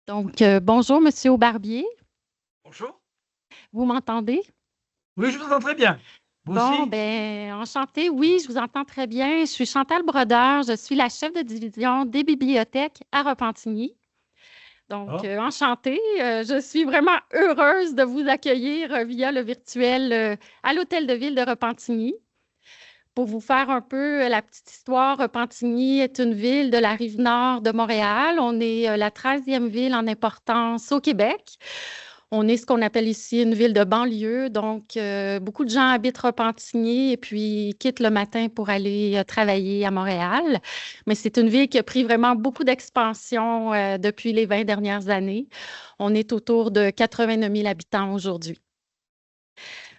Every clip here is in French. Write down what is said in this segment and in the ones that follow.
Donc, bonjour, Monsieur Aubarbier. Bonjour. Vous m'entendez? Oui, je vous entends très bien. Vous Bon, aussi? ben, enchantée. Oui, je vous entends très bien. Je suis Chantal Brodeur. Je suis la chef de division des bibliothèques à Repentigny. Donc, Oh, enchantée. Je suis vraiment heureuse de vous accueillir via le virtuel à l'Hôtel de Ville de Repentigny. Pour vous faire un peu la petite histoire, Repentigny est une ville de la rive nord de Montréal. On est la 13e ville en importance au Québec. On est ce qu'on appelle ici une ville de banlieue, donc beaucoup de gens habitent Repentigny et puis quittent le matin pour aller travailler à Montréal. Mais c'est une ville qui a pris vraiment beaucoup d'expansion depuis les 20 dernières années. On est autour de 89 000 habitants aujourd'hui.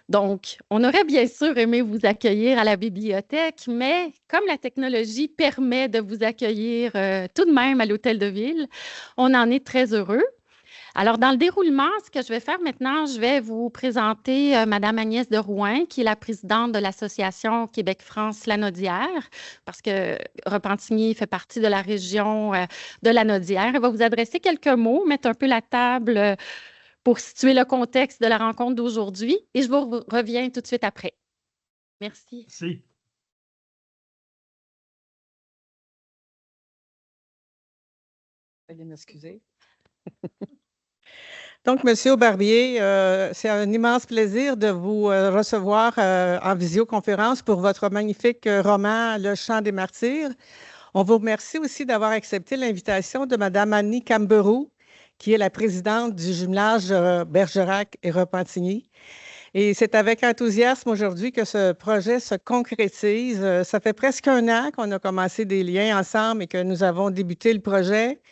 Donc, on aurait bien sûr aimé vous accueillir à la bibliothèque, mais comme la technologie permet de vous accueillir tout de même à l'hôtel de ville, on en est très heureux. Alors, dans le déroulement, ce que je vais faire maintenant, je vais vous présenter Madame Agnès de Rouen, qui est la présidente de l'Association Québec-France Lanaudière, parce que Repentigny fait partie de la région de Lanaudière. Elle va vous adresser quelques mots, mettre un peu la table pour situer le contexte de la rencontre d'aujourd'hui et je vous reviens tout de suite après. Merci. si. Veuillez m'excuser. Donc, Monsieur Aubarbier, c'est un immense plaisir de vous recevoir en visioconférence pour votre magnifique roman Le Chant des martyrs. On vous remercie aussi d'avoir accepté l'invitation de Madame Annie Camberou, qui est la présidente du jumelage Bergerac et Repentigny. Et c'est avec enthousiasme aujourd'hui que ce projet se concrétise. Ça fait presque un an qu'on a commencé des liens ensemble et que nous avons débuté le projet.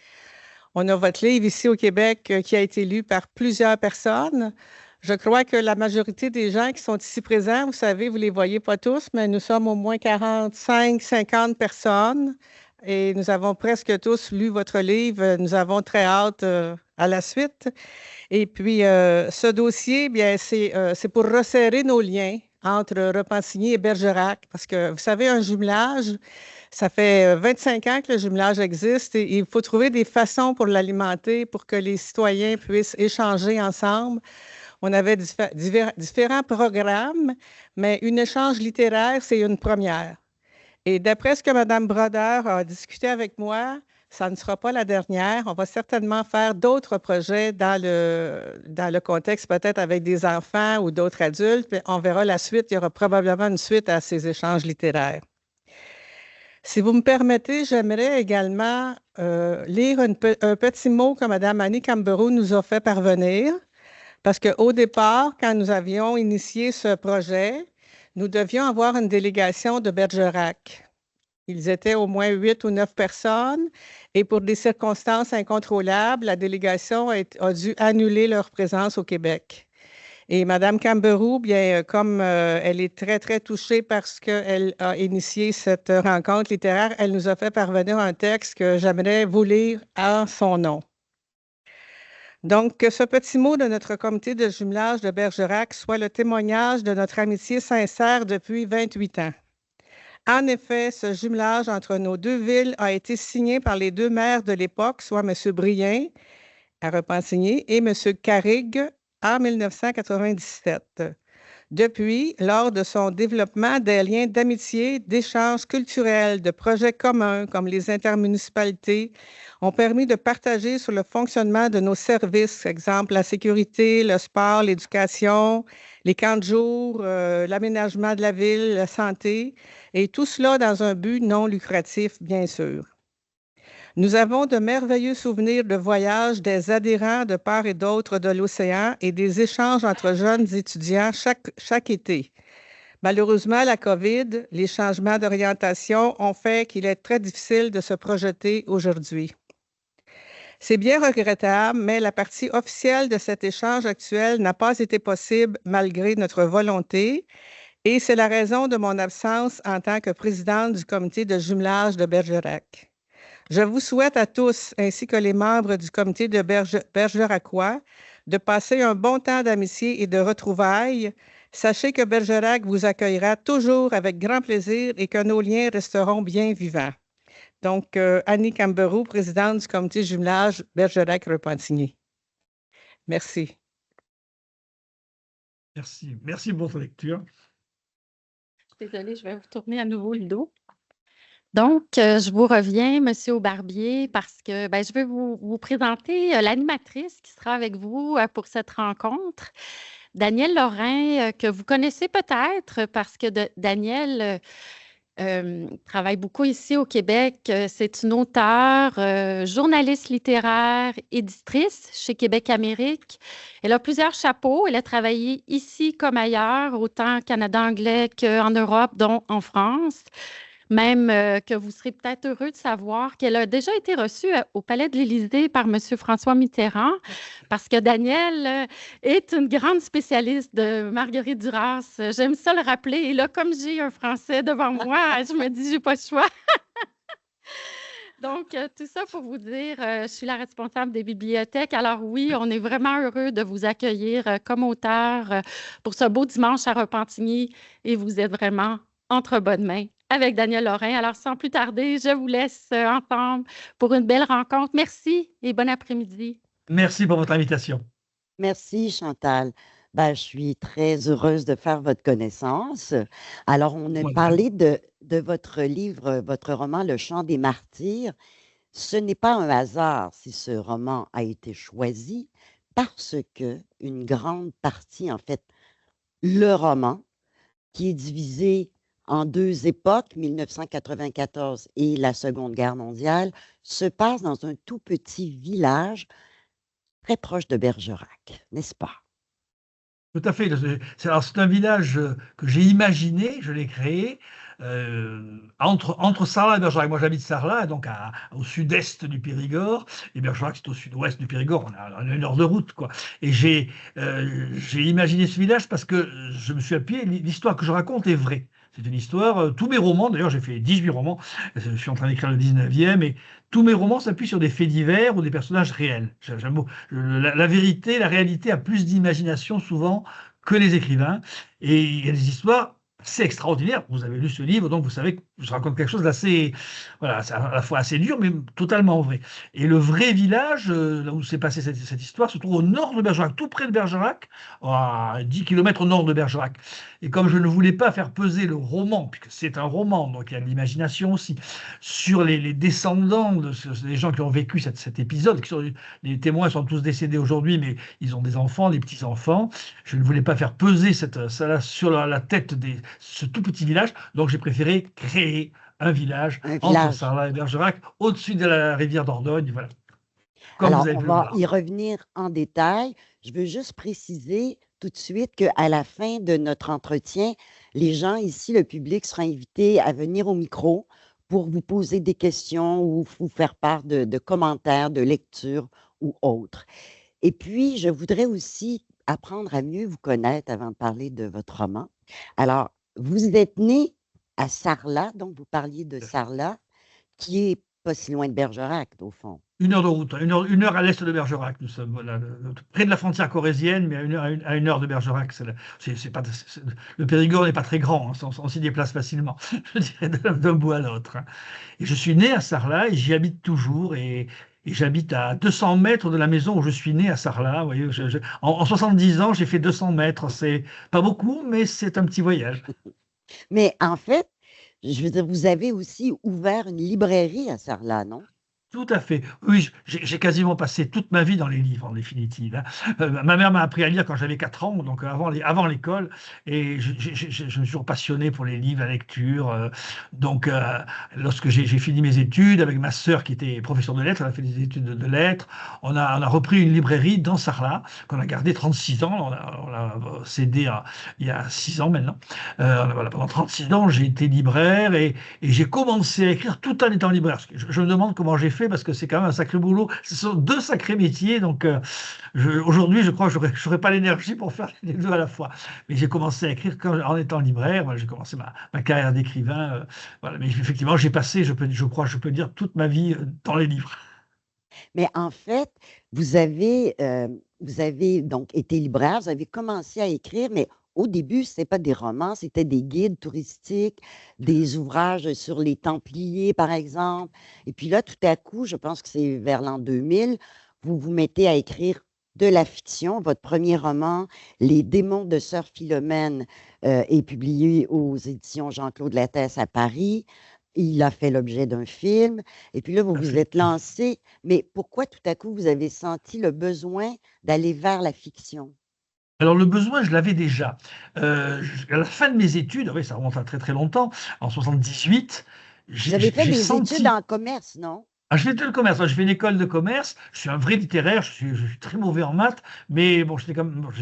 On a votre livre ici au Québec qui a été lu par plusieurs personnes. Je crois que la majorité des gens qui sont ici présents, vous savez, vous ne les voyez pas tous, mais nous sommes au moins 45, 50 personnes et nous avons presque tous lu votre livre. Nous avons très hâte à la suite. Et puis, ce dossier, bien, c'est pour resserrer nos liens entre Repentigny et Bergerac, parce que, vous savez, un jumelage, ça fait 25 ans que le jumelage existe et il faut trouver des façons pour l'alimenter, pour que les citoyens puissent échanger ensemble. On avait différents programmes, mais un échange littéraire, c'est une première. Et d'après ce que Mme Brodeur a discuté avec moi, ça ne sera pas la dernière. On va certainement faire d'autres projets dans le contexte, peut-être avec des enfants ou d'autres adultes. Mais on verra la suite. Il y aura probablement une suite à ces échanges littéraires. Si vous me permettez, j'aimerais également lire un petit mot que Mme Annie Camberou nous a fait parvenir, parce qu'au départ, quand nous avions initié ce projet, nous devions avoir une délégation de Bergerac. Ils étaient au moins 8 ou 9 personnes et pour des circonstances incontrôlables, la délégation a dû annuler leur présence au Québec. Et Mme Camberou, bien, comme elle est très, très touchée parce qu'elle a initié cette rencontre littéraire, elle nous a fait parvenir un texte que j'aimerais vous lire en son nom. Donc, que ce petit mot de notre comité de jumelage de Bergerac soit le témoignage de notre amitié sincère depuis 28 ans. En effet, ce jumelage entre nos deux villes a été signé par les deux maires de l'époque, soit M. Brien à Repentigny et M. Carrigue en 1997. Depuis, lors de son développement, des liens d'amitié, d'échanges culturels, de projets communs comme les intermunicipalités ont permis de partager sur le fonctionnement de nos services, exemple la sécurité, le sport, l'éducation, les camps de jour, l'aménagement de la ville, la santé, et tout cela dans un but non lucratif, bien sûr. Nous avons de merveilleux souvenirs de voyages des adhérents de part et d'autre de l'océan et des échanges entre jeunes étudiants chaque été. Malheureusement, la COVID, les changements d'orientation ont fait qu'il est très difficile de se projeter aujourd'hui. C'est bien regrettable, mais la partie officielle de cet échange actuel n'a pas été possible malgré notre volonté et c'est la raison de mon absence en tant que présidente du comité de jumelage de Bergerac. Je vous souhaite à tous, ainsi que les membres du comité de Bergeracois, de passer un bon temps d'amitié et de retrouvailles. Sachez que Bergerac vous accueillera toujours avec grand plaisir et que nos liens resteront bien vivants. Donc, Annie Camberoux, présidente du comité jumelage Bergerac-Repentigny. Merci. Merci. Merci pour votre lecture. Désolée, je vais vous tourner à nouveau le dos. Donc, je vous reviens, Monsieur Aubarbier, parce que je vais vous présenter l'animatrice qui sera avec vous pour cette rencontre. Danielle Lorrain, que vous connaissez peut-être parce que Danielle travaille beaucoup ici au Québec. C'est une auteure, journaliste littéraire, éditrice chez Québec Amérique. Elle a plusieurs chapeaux. Elle a travaillé ici comme ailleurs, autant au Canada anglais qu'en Europe, dont en France. Même que vous serez peut-être heureux de savoir qu'elle a déjà été reçue au Palais de l'Élysée par M. François Mitterrand, parce que Danielle est une grande spécialiste de Marguerite Duras. J'aime ça le rappeler. Et là, comme j'ai un Français devant moi, je me dis, j'ai pas le choix. Donc, tout ça pour vous dire, je suis la responsable des bibliothèques. Alors oui, on est vraiment heureux de vous accueillir comme auteur pour ce beau dimanche à Repentigny et vous êtes vraiment entre bonnes mains avec Danielle Lorrain. Alors, sans plus tarder, je vous laisse ensemble pour une belle rencontre. Merci et bon après-midi. Merci pour votre invitation. Merci, Chantal. Je suis très heureuse de faire votre connaissance. Alors, on a Moi-même. parlé de votre livre, votre roman Le Chant des martyrs. Ce n'est pas un hasard si ce roman a été choisi parce que une grande partie, en fait, le roman, qui est divisé en deux époques, 1994 et la Seconde Guerre mondiale, se passe dans un tout petit village très proche de Bergerac, n'est-ce pas? Tout à fait. C'est un village que j'ai imaginé, je l'ai créé entre Sarlat et Bergerac. Moi, j'habite Sarlat, donc au sud-est du Périgord, et Bergerac, c'est au sud-ouest du Périgord. On a 1 heure de route, quoi. Et j'ai imaginé ce village parce que je me suis appuyé. L'histoire que je raconte est vraie. C'est une histoire. Tous mes romans, d'ailleurs, j'ai fait 18 romans. Je suis en train d'écrire le 19e, et tous mes romans s'appuient sur des faits divers ou des personnages réels. La vérité, la réalité a plus d'imagination souvent que les écrivains. Et il y a des histoires assez extraordinaires. Vous avez lu ce livre, donc vous savez que je raconte quelque chose d'assez, voilà, c'est à la fois assez dur, mais totalement vrai. Et le vrai village, là où s'est passée cette histoire, se trouve au nord de Bergerac, tout près de Bergerac, à 10 km au nord de Bergerac. Et comme je ne voulais pas faire peser le roman, puisque c'est un roman, donc il y a de l'imagination aussi, sur les descendants, des gens qui ont vécu cet épisode, les témoins sont tous décédés aujourd'hui, mais ils ont des enfants, des petits-enfants. Je ne voulais pas faire peser ça sur la tête de ce tout petit village, donc j'ai préféré créer un village entre Sarlat et Bergerac, au-dessus de la rivière Dordogne. Voilà. Alors, on va y revenir en détail. Je veux juste préciser tout de suite qu'à la fin de notre entretien, les gens ici, le public, sera invité à venir au micro pour vous poser des questions ou vous faire part de commentaires, de lectures ou autres. Et puis, je voudrais aussi apprendre à mieux vous connaître avant de parler de votre roman. Alors, vous êtes né à Sarlat, donc vous parliez de Sarlat, qui est pas si loin de Bergerac, au fond. 1 heure de route, 1 heure à l'est de Bergerac. Nous sommes près de la frontière corrézienne, mais à 1 heure de Bergerac. Le Périgord n'est pas très grand, hein, on s'y déplace facilement, je dirais, d'un bout à l'autre. Hein. Et je suis né à Sarlat et j'y habite toujours. Et j'habite à 200 mètres de la maison où je suis né à Sarlat. Vous voyez, en 70 ans, j'ai fait 200 mètres. C'est pas beaucoup, mais c'est un petit voyage. Mais en fait, je veux dire, vous avez aussi ouvert une librairie à Sarlat, non? Tout à fait. Oui, j'ai quasiment passé toute ma vie dans les livres, en définitive. Hein. Ma mère m'a appris à lire quand j'avais 4 ans, donc avant l'école, et je me suis toujours passionné pour les livres, la lecture. Donc, lorsque j'ai fini mes études, avec ma sœur qui était professeure de lettres, elle a fait des études de lettres, on a repris une librairie dans Sarlat, qu'on a gardée 36 ans. On l'a cédée il y a 6 ans maintenant. Voilà, pendant 36 ans, j'ai été libraire et j'ai commencé à écrire tout en étant libraire. Je me demande comment j'ai fait parce que c'est quand même un sacré boulot. Ce sont 2 sacrés métiers. Donc aujourd'hui, je crois que je n'aurais pas l'énergie pour faire les 2 à la fois. Mais j'ai commencé à écrire en étant libraire. Voilà, j'ai commencé ma carrière d'écrivain. Voilà. Mais effectivement, j'ai passé, je peux dire, toute ma vie dans les livres. Mais en fait, vous avez donc été libraire, vous avez commencé à écrire, mais au début, ce n'était pas des romans, c'était des guides touristiques, des ouvrages sur les Templiers, par exemple. Et puis là, tout à coup, je pense que c'est vers l'an 2000, vous vous mettez à écrire de la fiction. Votre premier roman, Les démons de Sœur Philomène, est publié aux éditions Jean-Claude Lattès à Paris. Il a fait l'objet d'un film. Et puis là, vous vous êtes lancé. Mais pourquoi tout à coup, vous avez senti le besoin d'aller vers la fiction? Alors le besoin, je l'avais déjà. À la fin de mes études, oui, ça remonte à très très longtemps, en 78, Vous avez fait j'ai des études senti... en commerce, non? Ah, je fais tout le commerce. Je fais une école de commerce. Je suis un vrai littéraire. Je suis très mauvais en maths. Mais bon, j'ai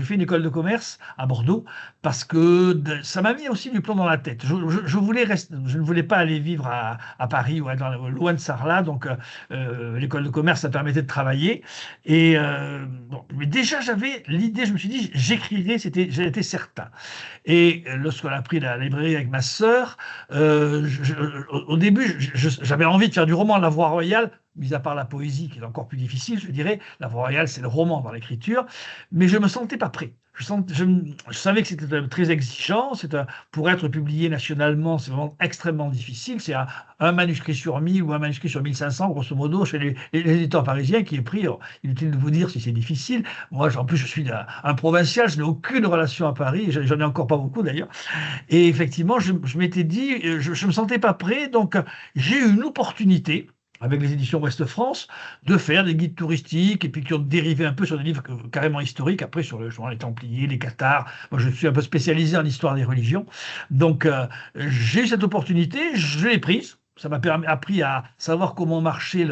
fait une école de commerce à Bordeaux parce que ça m'a mis aussi du plomb dans la tête. Je voulais je ne voulais pas aller vivre à Paris ou loin de Sarlat. Donc, l'école de commerce, ça permettait de travailler. Et bon, mais déjà, j'avais l'idée, je me suis dit, j'écrirai, j'étais certain. Et lorsqu'on a pris la librairie avec ma sœur, au début, j'avais envie de faire du roman. La Voie royale, mis à part la poésie, qui est encore plus difficile, je dirais, La Voie royale, c'est le roman dans l'écriture, mais je ne me sentais pas prêt. Je savais que c'était très exigeant. Pour être publié nationalement, c'est vraiment extrêmement difficile. C'est un manuscrit sur 1000 ou un manuscrit sur 1500, grosso modo, chez les éditeurs parisiens qui est pris. Alors, inutile de vous dire si c'est difficile. Moi, en plus, je suis un provincial, je n'ai aucune relation à Paris. J'en ai encore pas beaucoup d'ailleurs. Et effectivement, je m'étais dit, je ne me sentais pas prêt. Donc, j'ai eu une opportunité avec les éditions Ouest France, de faire des guides touristiques et puis qui ont dérivé un peu sur des livres carrément historiques, après sur les Templiers, les Cathares. Moi, je suis un peu spécialisé en histoire des religions. Donc, j'ai eu cette opportunité, je l'ai prise. Ça m'a appris à savoir comment marchait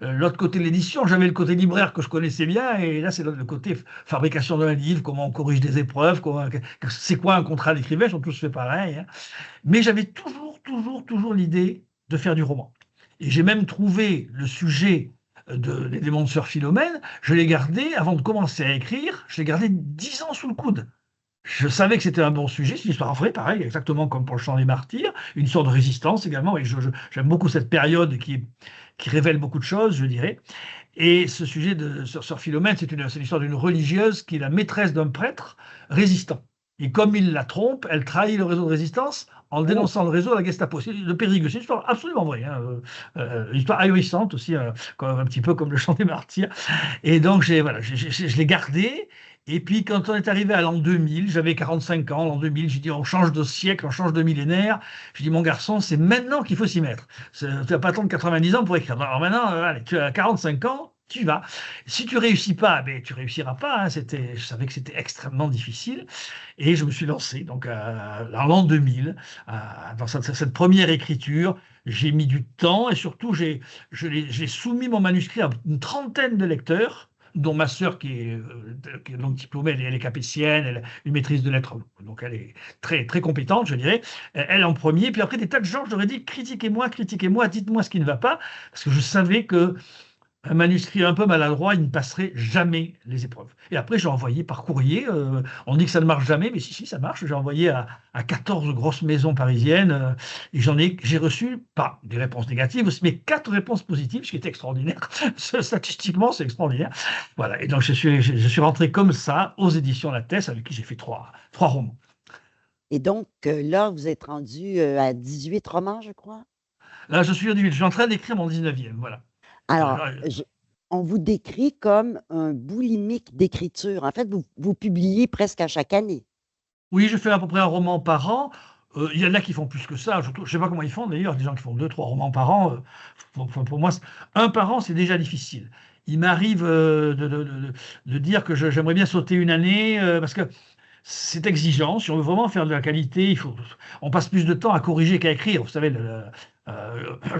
l'autre côté de l'édition. J'avais le côté libraire que je connaissais bien, et là, c'est le côté fabrication d'un livre, comment on corrige des épreuves, c'est quoi un contrat d'écrivain, ils sont tous fait pareil. Hein. Mais j'avais toujours l'idée de faire du roman. Et j'ai même trouvé le sujet des démons de Sœur Philomène, je l'ai gardé, avant de commencer à écrire, je l'ai gardé 10 ans sous le coude. Je savais que c'était un bon sujet, c'est une histoire vraie, pareil, exactement comme pour le Chant des Martyrs, une sorte de résistance également, et j'aime beaucoup cette période qui révèle beaucoup de choses, je dirais. Et ce sujet de Sœur Philomène, c'est l'histoire d'une religieuse qui est la maîtresse d'un prêtre résistant. Et comme il la trompe, elle trahit le réseau de résistance en dénonçant le réseau à la Gestapo. C'est le Périgueux, c'est une histoire absolument vraie, hein, une histoire ahurissante aussi, un petit peu comme le Chant des Martyrs. Et donc, je l'ai gardé. Et puis, quand on est arrivé à l'an 2000, j'avais 45 ans, l'an 2000, j'ai dit, on change de siècle, on change de millénaire. J'ai dit, mon garçon, c'est maintenant qu'il faut s'y mettre. Tu n'as pas attendre 90 ans pour écrire. Alors maintenant, allez, tu as 45 ans, tu y vas. Si tu réussis pas, ben, tu réussiras pas. Hein. Je savais que c'était extrêmement difficile. Et je me suis lancé, donc, en l'an 2000, dans cette première écriture. J'ai mis du temps et surtout, j'ai soumis mon manuscrit à une trentaine de lecteurs, dont ma sœur qui est donc diplômée, elle est capétienne, elle a une maîtrise de lettres, donc elle est très, très compétente, je dirais. Elle en premier, puis après des tas de gens, je leur ai dit, critiquez-moi, dites-moi ce qui ne va pas, parce que je savais que un manuscrit un peu maladroit, il ne passerait jamais les épreuves. Et après, j'ai envoyé par courrier. On dit que ça ne marche jamais, mais si, ça marche. J'ai envoyé à 14 grosses maisons parisiennes. Et j'ai reçu, pas des réponses négatives, mais 4 réponses positives, ce qui est extraordinaire. Statistiquement, c'est extraordinaire. Voilà. Et donc, je suis rentré comme ça aux éditions Lattès, avec qui j'ai fait 3 romans. Et donc, là, vous êtes rendu à 18 romans, je crois? Là, je suis en train d'écrire mon 19e. Voilà. Alors, on vous décrit comme un boulimique d'écriture. En fait, vous publiez presque à chaque année. Oui, je fais à peu près un roman par an. Il y en a qui font plus que ça. Je ne sais pas comment ils font d'ailleurs, des gens qui font 2, 3 romans par an. Pour moi, un par an, c'est déjà difficile. Il m'arrive de dire que j'aimerais bien sauter une année parce que c'est exigeant. Si on veut vraiment faire de la qualité, on passe plus de temps à corriger qu'à écrire. Vous savez,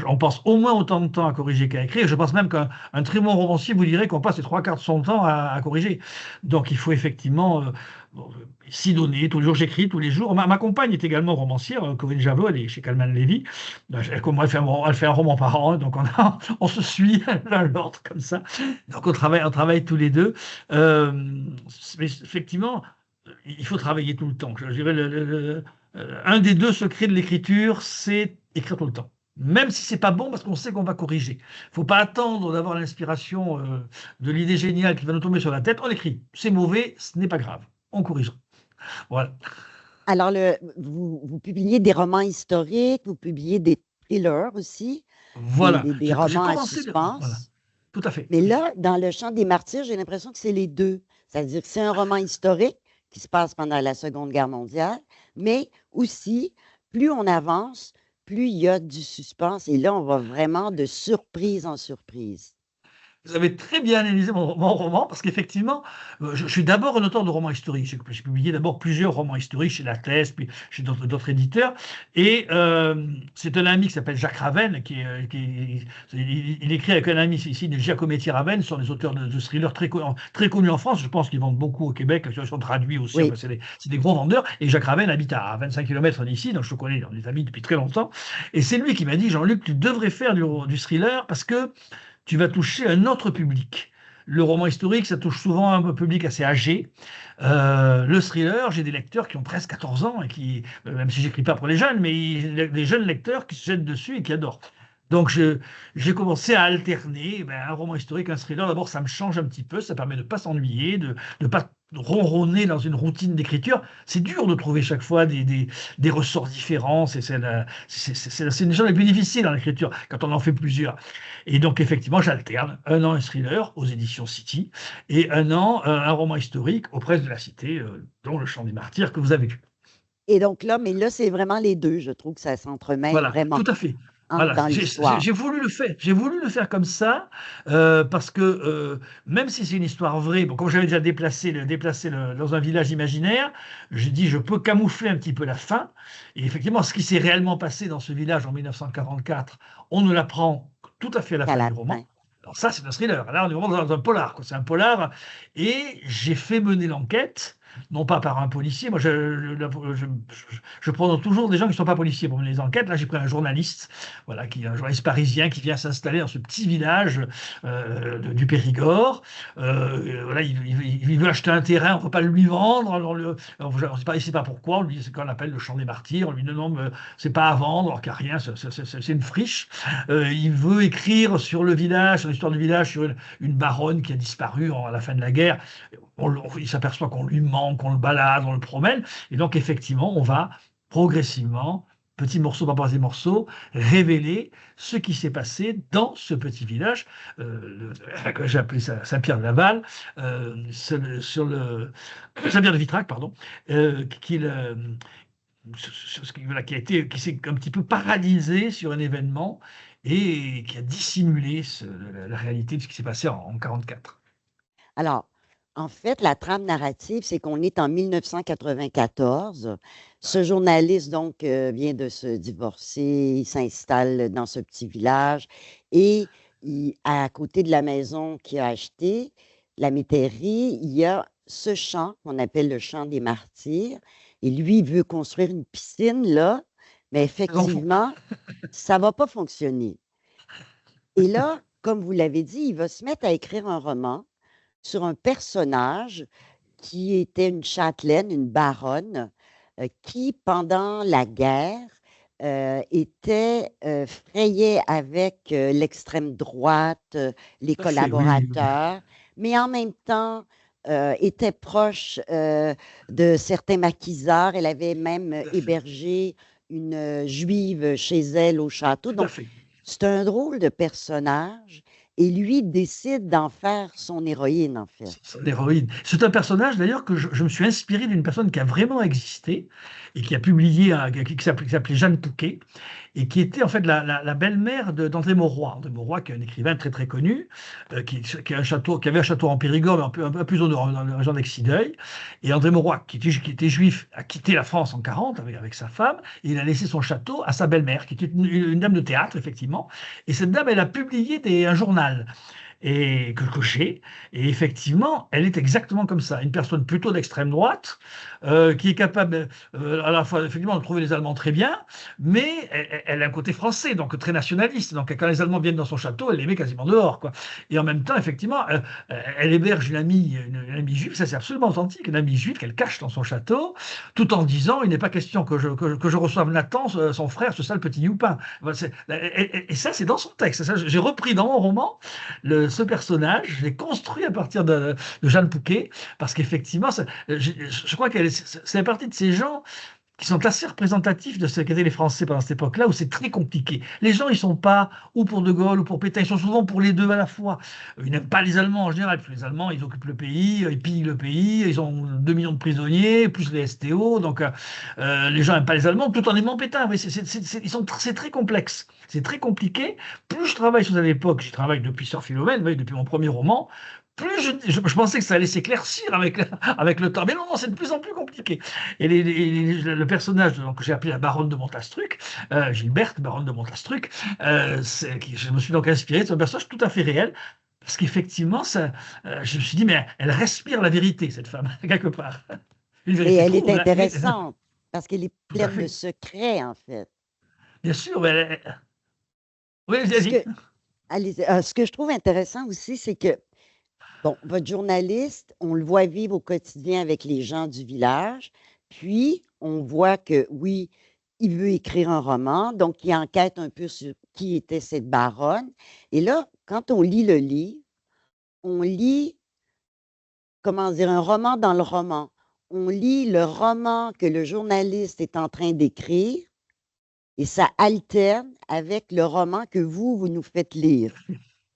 on passe au moins autant de temps à corriger qu'à écrire. Je pense même qu'un très bon romancier vous dirait qu'on passe les 3 quarts de son temps à corriger. Donc il faut effectivement s'y donner. Tous les jours, j'écris, tous les jours. Ma compagne est également romancière, Corinne Javot, elle est chez Calman Lévy. Elle fait un roman par an, donc on se suit l'un l'autre comme ça. Donc on travaille tous les deux. Mais effectivement, il faut travailler tout le temps. Je dirais un des 2 secrets de l'écriture, c'est écrire tout le temps. Même si c'est pas bon, parce qu'on sait qu'on va corriger. Il ne faut pas attendre d'avoir l'inspiration de l'idée géniale qui va nous tomber sur la tête. On écrit. C'est mauvais, ce n'est pas grave. On corrigera. Voilà. Alors, vous publiez des romans historiques, vous publiez des thrillers aussi, Voilà. des J'ai romans à commencé. Voilà. suspense. Tout à fait. Mais là, dans Le Chant des martyrs, j'ai l'impression que c'est les deux. C'est-à-dire que c'est un roman historique qui se passe pendant la Seconde Guerre mondiale, mais aussi, plus on avance, plus il y a du suspense. Et là, on va vraiment de surprise en surprise. Vous avez très bien analysé mon roman, parce qu'effectivement, je suis d'abord un auteur de romans historiques. J'ai publié d'abord plusieurs romans historiques chez Lattès, puis chez d'autres éditeurs. Et c'est un ami qui s'appelle Jacques Ravenne, il écrit avec un ami ici, de Giacometti Ravenne, ce sont des auteurs de thrillers très connus en France. Je pense qu'ils vendent beaucoup au Québec, ils sont traduits aussi. Oui. Enfin, c'est des gros vendeurs. Et Jacques Ravenne habite à 25 km d'ici, donc je le connais, on est amis depuis très longtemps. Et c'est lui qui m'a dit, Jean-Luc, tu devrais faire du thriller parce que tu vas toucher un autre public. Le roman historique, ça touche souvent un public assez âgé. Le thriller, j'ai des lecteurs qui ont presque 14 ans, et qui, même si j'écris pas pour les jeunes, mais des jeunes lecteurs qui se jettent dessus et qui adorent. Donc j'ai commencé à alterner un roman historique, un thriller. D'abord, ça me change un petit peu, ça permet de ne pas s'ennuyer, de ne pas ronronner dans une routine d'écriture. C'est dur de trouver chaque fois des ressorts différents. C'est une chose la plus difficile dans l'écriture, quand on en fait plusieurs. Et donc, effectivement, j'alterne un an un thriller aux éditions City et un an un roman historique aux presses de la Cité, dont Le Chant des martyrs que vous avez vu. Et donc là, mais là, c'est vraiment les deux. Je trouve que ça s'entremêle Voilà, vraiment tout à fait. dans Voilà, l'histoire. j'ai voulu le faire comme ça, parce que même si c'est une histoire vraie, bon, comme j'avais déjà déplacé dans un village imaginaire, j'ai dit je peux camoufler un petit peu la fin. Et effectivement, ce qui s'est réellement passé dans ce village en 1944, on ne l'apprend tout à fait à la fin du roman. Alors ça, c'est un thriller. Là, on est vraiment dans un polar, quoi. C'est un polar. Et j'ai fait mener l'enquête, non pas par un policier. Moi, je prends toujours des gens qui ne sont pas policiers pour mener les enquêtes. Là, j'ai pris un journaliste, voilà, un journaliste parisien qui vient s'installer dans ce petit village du Périgord. Voilà, il veut acheter un terrain, on ne peut pas le lui vendre. Alors, on ne sait pas pourquoi. On lui dit, c'est qu'on appelle le Champ des martyrs. On lui dit, non, mais c'est pas à vendre, alors qu'il n'y a rien, c'est une friche. Il veut écrire sur le village, sur l'histoire du village, sur une baronne qui a disparu à la fin de la guerre. Il s'aperçoit qu'on lui ment, qu'on le balade, on le promène. Et donc, effectivement, on va progressivement, petit morceau par petit morceau, révéler ce qui s'est passé dans ce petit village, que j'ai appelé Saint-Pierre-de-Laval, Saint-Pierre-de-Vitrac, pardon, qui s'est un petit peu paralysé sur un événement et qui a dissimulé la réalité de ce qui s'est passé en 1944. Alors, en fait, la trame narrative, c'est qu'on est en 1994. Ce journaliste, donc, vient de se divorcer, il s'installe dans ce petit village et à côté de la maison qu'il a achetée, la métairie, il y a ce champ qu'on appelle le Champ des martyrs. Et lui, il veut construire une piscine là, mais effectivement, ça ne va pas fonctionner. Et là, comme vous l'avez dit, il va se mettre à écrire un roman sur un personnage qui était une châtelaine, une baronne, qui, pendant la guerre, frayait avec l'extrême droite, les collaborateurs, mais en même temps était proche de certains maquisards. Elle avait même hébergé une juive chez elle au château. Donc, c'est un drôle de personnage. Et lui décide d'en faire son héroïne, en fait. Son héroïne. C'est un personnage, d'ailleurs, que je me suis inspiré d'une personne qui a vraiment existé et qui a publié, qui s'appelait Jeanne Touquet, et qui était en fait la belle-mère d'André Mauroy. André Mauroy, qui est un écrivain très très connu, qui avait un château en Périgord, mais un peu plus au nord, dans la région d'Excideuil. Et André Mauroy, qui était juif, a quitté la France en 1940 avec sa femme, et il a laissé son château à sa belle-mère, qui était une dame de théâtre, effectivement. Et cette dame, elle a publié un journal. Et que j'ai, et effectivement, elle est exactement comme ça, une personne plutôt d'extrême droite, qui est capable à la fois effectivement de trouver les Allemands très bien, mais elle a un côté français, donc très nationaliste. Donc quand les Allemands viennent dans son château, elle les met quasiment dehors, quoi. Et en même temps, effectivement, elle héberge une amie juive, ça c'est absolument authentique, une amie juive qu'elle cache dans son château, tout en disant, il n'est pas question que je reçoive Nathan, son frère, ce sale petit youpin. Et ça, c'est dans son texte. Ça, j'ai repris dans mon roman ce personnage, je l'ai construit à partir de Jeanne Pouquet, parce qu'effectivement, je crois qu'elle c'est partie de ces gens qui sont assez représentatifs de ce qu'étaient les Français pendant cette époque-là, où c'est très compliqué. Les gens, ils sont pas ou pour De Gaulle ou pour Pétain, ils sont souvent pour les deux à la fois. Ils n'aiment pas les Allemands en général, parce que les Allemands, ils occupent le pays, ils pillent le pays, ils ont 2 millions de prisonniers, plus les STO, donc les gens n'aiment pas les Allemands, tout en aimant Pétain. Oui, c'est très complexe, c'est très compliqué. Plus je travaille sur cette époque, j'y travaille depuis Sœur Philomène, oui, depuis mon premier roman, plus je pensais que ça allait s'éclaircir avec le temps. Mais non, c'est de plus en plus compliqué. Et le personnage que j'ai appelé la baronne de Montastruc, Gilberte, baronne de Montastruc, je me suis donc inspiré de ce personnage tout à fait réel, parce qu'effectivement, je me suis dit, mais elle respire la vérité, cette femme, quelque part. Et elle est intéressante, parce qu'elle est pleine de secrets, en fait. Bien sûr, mais oui, vas-y. Ce que je trouve intéressant aussi, c'est que bon, votre journaliste, on le voit vivre au quotidien avec les gens du village, puis on voit que, oui, il veut écrire un roman, donc il enquête un peu sur qui était cette baronne. Et là, quand on lit le livre, on lit, comment dire, un roman dans le roman. On lit le roman que le journaliste est en train d'écrire et ça alterne avec le roman que vous nous faites lire.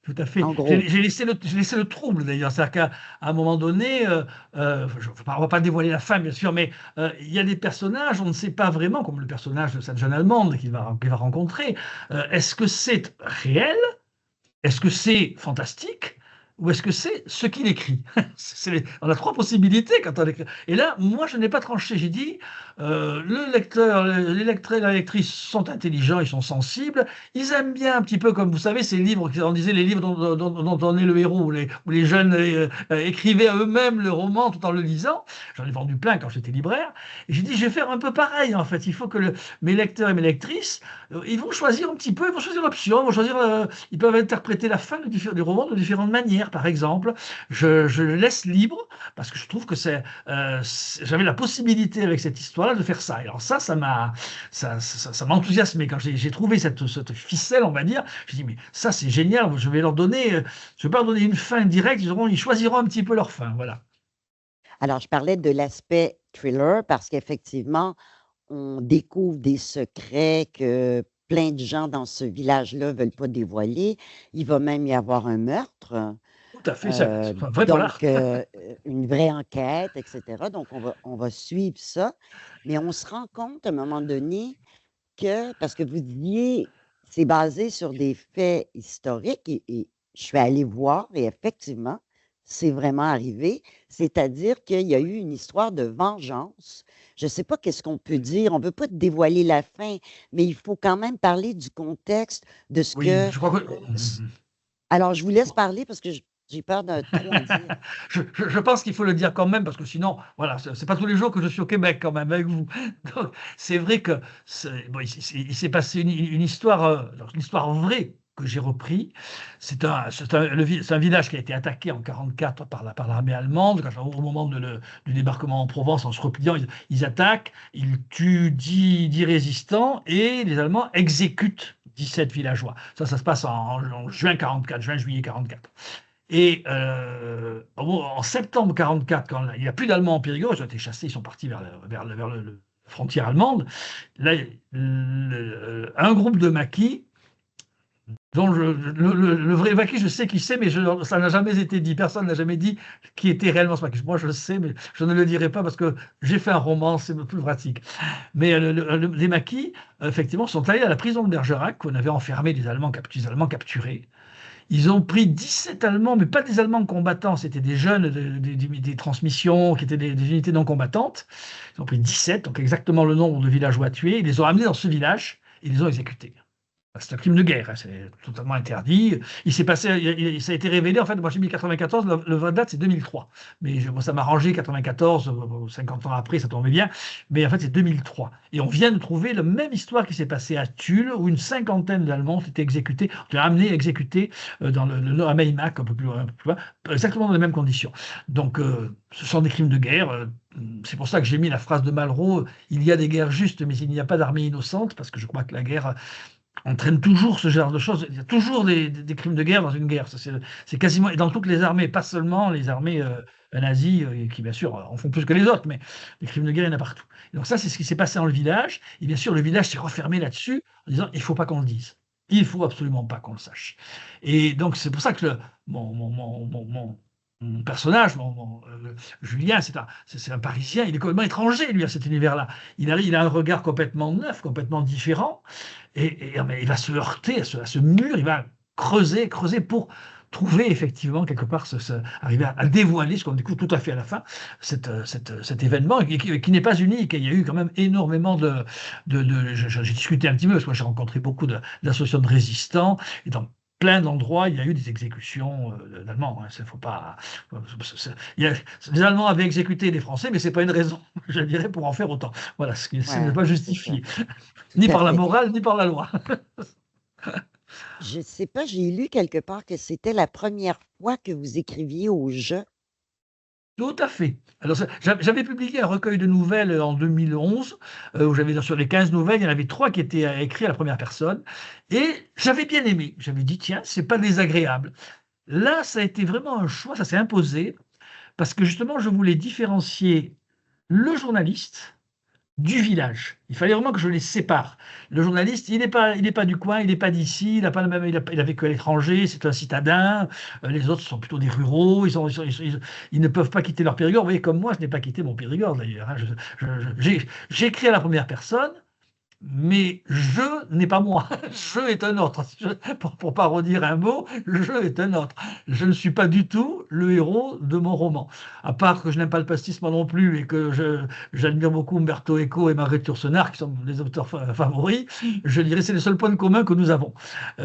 Tout à fait. J'ai laissé le trouble d'ailleurs. C'est-à-dire qu'à un moment donné, on ne va pas dévoiler la fin, bien sûr, mais il y a des personnages, on ne sait pas vraiment, comme le personnage de cette jeune Allemande qu'il va rencontrer. Est-ce que c'est réel? Est-ce que c'est fantastique? Ou est-ce que c'est ce qu'il écrit? On a 3 possibilités quand on écrit. Et là, moi, je n'ai pas tranché. J'ai dit, le lecteur, les lecteurs et la lectrice sont intelligents, ils sont sensibles. Ils aiment bien un petit peu, comme vous savez, ces livres, on disait les livres dont on est le héros, où les jeunes écrivaient à eux-mêmes le roman tout en le lisant. J'en ai vendu plein quand j'étais libraire. Et j'ai dit, je vais faire un peu pareil, en fait. Il faut que mes lecteurs et mes lectrices, ils vont choisir un petit peu, ils vont choisir l'option, ils peuvent interpréter la fin du roman de différentes manières. Par exemple, je le laisse libre parce que je trouve que j'avais la possibilité avec cette histoire-là de faire ça. Et alors ça m'a enthousiasmé quand j'ai trouvé cette ficelle, on va dire. J'ai dit mais ça c'est génial. Je vais pas leur donner une fin directe. Ils choisiront un petit peu leur fin. Voilà. Alors je parlais de l'aspect thriller parce qu'effectivement on découvre des secrets que plein de gens dans ce village-là veulent pas dévoiler. Il va même y avoir un meurtre. Tout à fait, c'est un vrai polar. Donc, une vraie enquête, etc. Donc, on va suivre ça. Mais on se rend compte à un moment donné que, parce que vous disiez, c'est basé sur des faits historiques et je suis allée voir et effectivement, c'est vraiment arrivé. C'est-à-dire qu'il y a eu une histoire de vengeance. Je ne sais pas qu'est-ce qu'on peut dire. On ne veut pas dévoiler la fin, mais il faut quand même parler du contexte de ce que... Je crois que... Alors, je vous laisse parler parce que j'ai peur de trop en dire. Je pense qu'il faut le dire quand même, parce que sinon, voilà, c'est pas tous les jours que je suis au Québec quand même avec vous. Donc, c'est vrai que il s'est passé une histoire vraie que j'ai repris. C'est un village qui a été attaqué en 1944 par l'armée allemande. Au moment du débarquement en Provence, en se repliant, ils attaquent, ils tuent 10 résistants et les Allemands exécutent 17 villageois. Ça se passe en juin 1944, juillet 1944. Et en septembre 1944, quand il n'y a plus d'Allemands en Périgord, ils ont été chassés, ils sont partis vers la frontière allemande. Là, un groupe de maquis, dont le vrai maquis, je sais qui c'est, mais ça n'a jamais été dit. Personne n'a jamais dit qui était réellement ce maquis. Moi, je le sais, mais je ne le dirai pas parce que j'ai fait un roman, c'est plus pratique. Mais les maquis, effectivement, sont allés à la prison de Bergerac, où on avait enfermé les Allemands capturés. Ils ont pris 17 Allemands, mais pas des Allemands combattants, c'était des jeunes des transmissions qui étaient des unités non combattantes. Ils ont pris 17, donc exactement le nombre de villageois tués. Ils les ont amenés dans ce village et ils les ont exécutés. C'est un crime de guerre, c'est totalement interdit. Ça a été révélé, en fait, moi j'ai mis 94, le vrai date c'est 2003. Mais ça m'a arrangé 94, 50 ans après, ça tombait bien. Mais en fait c'est 2003. Et on vient de trouver la même histoire qui s'est passée à Tulle, où une cinquantaine d'Allemands ont été exécutés, on les a amenés exécutés à Meymac, un peu plus loin, exactement dans les mêmes conditions. Donc ce sont des crimes de guerre. C'est pour ça que j'ai mis la phrase de Malraux, il y a des guerres justes, mais il n'y a pas d'armée innocente, parce que je crois que la guerre entraîne toujours ce genre de choses. Il y a toujours des crimes de guerre dans une guerre. C'est quasiment, et dans toutes les armées, pas seulement les armées nazies, qui bien sûr en font plus que les autres, mais les crimes de guerre, il y en a partout. Et donc ça, c'est ce qui s'est passé dans le village. Et bien sûr, le village s'est refermé là-dessus en disant, il ne faut pas qu'on le dise. Il ne faut absolument pas qu'on le sache. Et donc, c'est pour ça que mon personnage, Julien, c'est un Parisien, il est complètement étranger, lui, à cet univers-là. Il a un regard complètement neuf, complètement différent, et il va se heurter à ce mur, il va creuser pour trouver effectivement quelque part, arriver à dévoiler, ce qu'on découvre tout à fait à la fin, cet événement qui n'est pas unique. Il y a eu quand même énormément j'ai discuté un petit peu, parce que moi j'ai rencontré beaucoup d'associations de résistants, et dans plein d'endroits, il y a eu des exécutions d'Allemands. Hein, faut pas, les Allemands avaient exécuté des Français, mais ce n'est pas une raison, je dirais, pour en faire autant. Voilà, ce n'est pas justifié, ni par la morale, ni par la loi. Je ne sais pas, j'ai lu quelque part que c'était la première fois que vous écriviez au jeu. Tout à fait. Alors, j'avais publié un recueil de nouvelles en 2011, où j'avais sur les 15 nouvelles, il y en avait 3 qui étaient écrites à la première personne, et j'avais bien aimé. J'avais dit, tiens, c'est pas désagréable. Là, ça a été vraiment un choix, ça s'est imposé, parce que justement, je voulais différencier le journaliste du village. Il fallait vraiment que je les sépare. Le journaliste, il n'est pas du coin, il n'est pas d'ici, il a vécu à l'étranger, c'est un citadin. Les autres sont plutôt des ruraux, ils ne peuvent pas quitter leur Périgord. Vous voyez, comme moi, je n'ai pas quitté mon Périgord d'ailleurs. Hein. J'ai écrit à la première personne, mais je n'est pas moi, je est un autre. Pour pas redire un mot, je est un autre. Je ne suis pas du tout le héros de mon roman. À part que je n'aime pas le pastis moi non plus et que j'admire beaucoup Umberto Eco et Marguerite Yourcenar, qui sont mes auteurs favoris, je dirais que c'est le seul point commun que nous avons.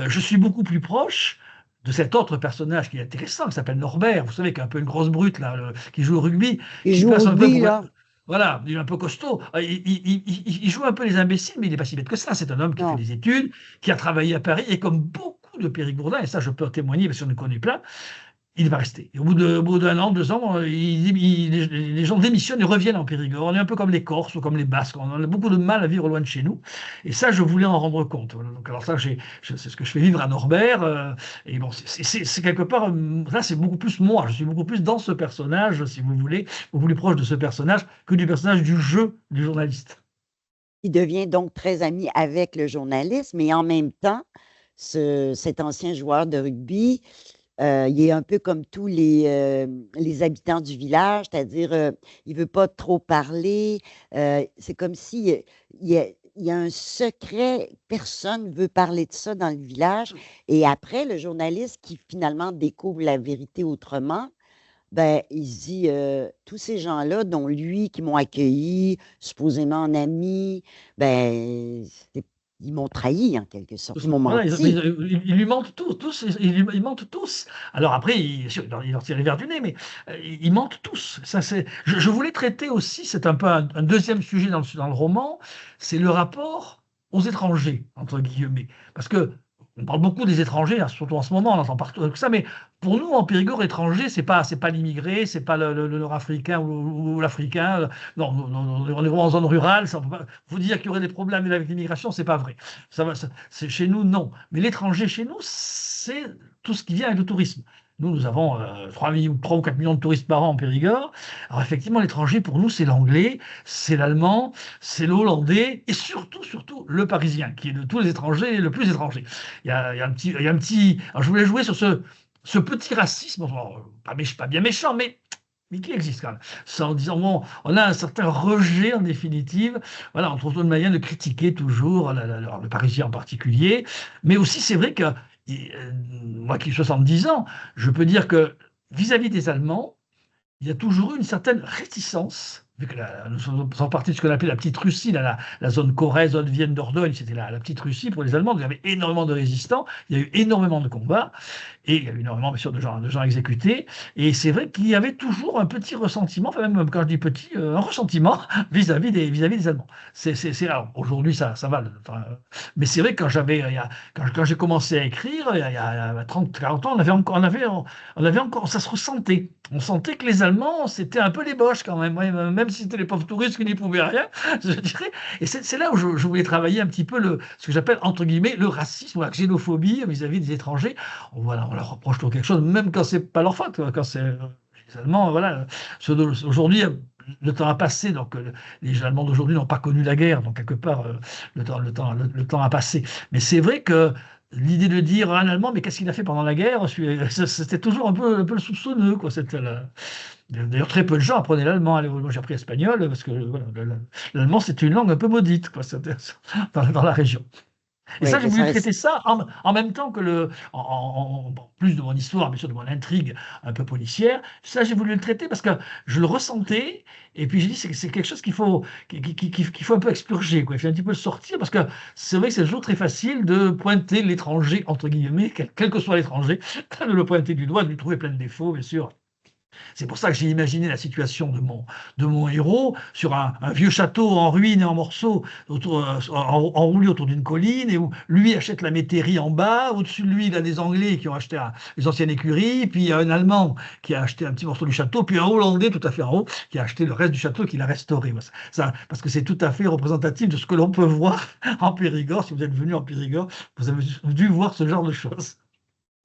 Je suis beaucoup plus proche de cet autre personnage qui est intéressant, qui s'appelle Norbert, vous savez, qui est un peu une grosse brute, là, qui joue au rugby. Il joue au rugby, là. Voilà, il est un peu costaud. Il joue un peu les imbéciles, mais il n'est pas si bête que ça. C'est un homme qui fait des études, qui a travaillé à Paris, et comme beaucoup de Périgourdins, et ça je peux en témoigner parce qu'on en connaît plein, il va rester. Et au bout d'un an, 2 ans, les gens démissionnent et reviennent en Périgord. On est un peu comme les Corses ou comme les Basques. On a beaucoup de mal à vivre loin de chez nous. Et ça, je voulais en rendre compte. Donc, alors ça, c'est ce que je fais vivre à Norbert. Et bon, c'est quelque part, là, c'est beaucoup plus moi. Je suis beaucoup plus dans ce personnage, si vous voulez, beaucoup plus proche de ce personnage que du personnage du jeu du journaliste. Il devient donc très ami avec le journaliste, mais en même temps, cet ancien joueur de rugby, il est un peu comme tous les habitants du village, c'est-à-dire il ne veut pas trop parler. C'est comme si il y a un secret, personne ne veut parler de ça dans le village. Et après, le journaliste qui finalement découvre la vérité autrement, ben, il se dit, tous ces gens-là, dont lui, qui m'ont accueilli, supposément en ami, ben, ils m'ont trahi en quelque sorte. Ils m'ont Voilà, menti. ils lui mentent tous, ils mentent tous. Alors après, il leur tire les verres du nez, mais ils mentent tous. Je voulais traiter aussi, c'est un peu un deuxième sujet dans le roman, c'est le rapport aux étrangers, entre guillemets. Parce que on parle beaucoup des étrangers, hein, surtout en ce moment, on entend partout ça, mais pour nous, en Périgord, étranger, c'est pas l'immigré, c'est pas le nord-africain ou l'africain. Non, on est vraiment en zone rurale. Ça, on peut pas vous dire qu'il y aurait des problèmes avec l'immigration, c'est pas vrai. C'est chez nous, non. Mais l'étranger chez nous, c'est tout ce qui vient avec le tourisme. Nous avons 3 ou 4 millions de touristes par an en Périgord. Alors effectivement, l'étranger, pour nous, c'est l'anglais, c'est l'allemand, c'est l'hollandais et surtout, le parisien, qui est de tous les étrangers le plus étranger. Il y a un petit... Alors je voulais jouer sur ce petit racisme, pas bien méchant, mais qui existe quand même. Ça, en disant, bon, on a un certain rejet en définitive. Voilà, on trouve une manière de critiquer toujours le Parisien en particulier. Mais aussi, c'est vrai que moi qui ai 70 ans, je peux dire que vis-à-vis des Allemands, il y a toujours eu une certaine réticence. Vu que nous sommes partis de ce qu'on appelait la petite Russie, la zone Corrèze, Haute-Vienne, Dordogne, c'était la petite Russie pour les Allemands. Il y avait énormément de résistants, il y a eu énormément de combats, et il y a eu énormément, bien sûr, de gens exécutés. Et c'est vrai qu'il y avait toujours un petit ressentiment, enfin même quand je dis petit, un ressentiment vis-à-vis des Allemands. Alors, aujourd'hui, ça va. Enfin, mais c'est vrai que quand j'ai commencé à écrire, il y a 30, 40 ans, on avait encore, ça se ressentait. On sentait que les Allemands, c'était un peu les Boches quand même. Même même si c'était les pauvres touristes qui n'y pouvaient rien, je dirais. Et c'est là où je voulais travailler un petit peu ce que j'appelle, entre guillemets, le racisme ou la xénophobie vis-à-vis des étrangers. Voilà, on leur reproche toujours quelque chose, même quand c'est pas leur faute, quand c'est les Allemands, voilà. Aujourd'hui, le temps a passé, donc les Allemands d'aujourd'hui n'ont pas connu la guerre, donc quelque part, le temps a passé. Mais c'est vrai que l'idée de dire à un Allemand, mais qu'est-ce qu'il a fait pendant la guerre, c'était toujours un peu le soupçonneux, quoi. D'ailleurs, très peu de gens apprenaient l'allemand. Moi, j'ai appris l'espagnol parce que voilà, l'allemand, c'est une langue un peu maudite, quoi, dans la région. Et Oui, ça, j'ai mais voulu ça traiter reste. ça en même temps que en plus de mon histoire, bien sûr, de mon intrigue un peu policière. Ça, j'ai voulu le traiter parce que je le ressentais. Et puis, j'ai dit, c'est quelque chose qu'il faut un peu expurger, quoi. Il faut un petit peu le sortir parce que c'est vrai que c'est toujours très facile de pointer l'étranger, entre guillemets, quel que soit l'étranger, de le pointer du doigt, de lui trouver plein de défauts, bien sûr. C'est pour ça que j'ai imaginé la situation de mon héros sur un vieux château en ruine et en morceaux, enroulé autour d'une colline, et où lui achète la métairie en bas. Au-dessus de lui, il a des Anglais qui ont acheté les anciennes écuries, puis il y a un Allemand qui a acheté un petit morceau du château, puis un Hollandais tout à fait en haut qui a acheté le reste du château, qui l'a restauré. Parce que c'est tout à fait représentatif de ce que l'on peut voir en Périgord. Si vous êtes venu en Périgord, vous avez dû voir ce genre de choses.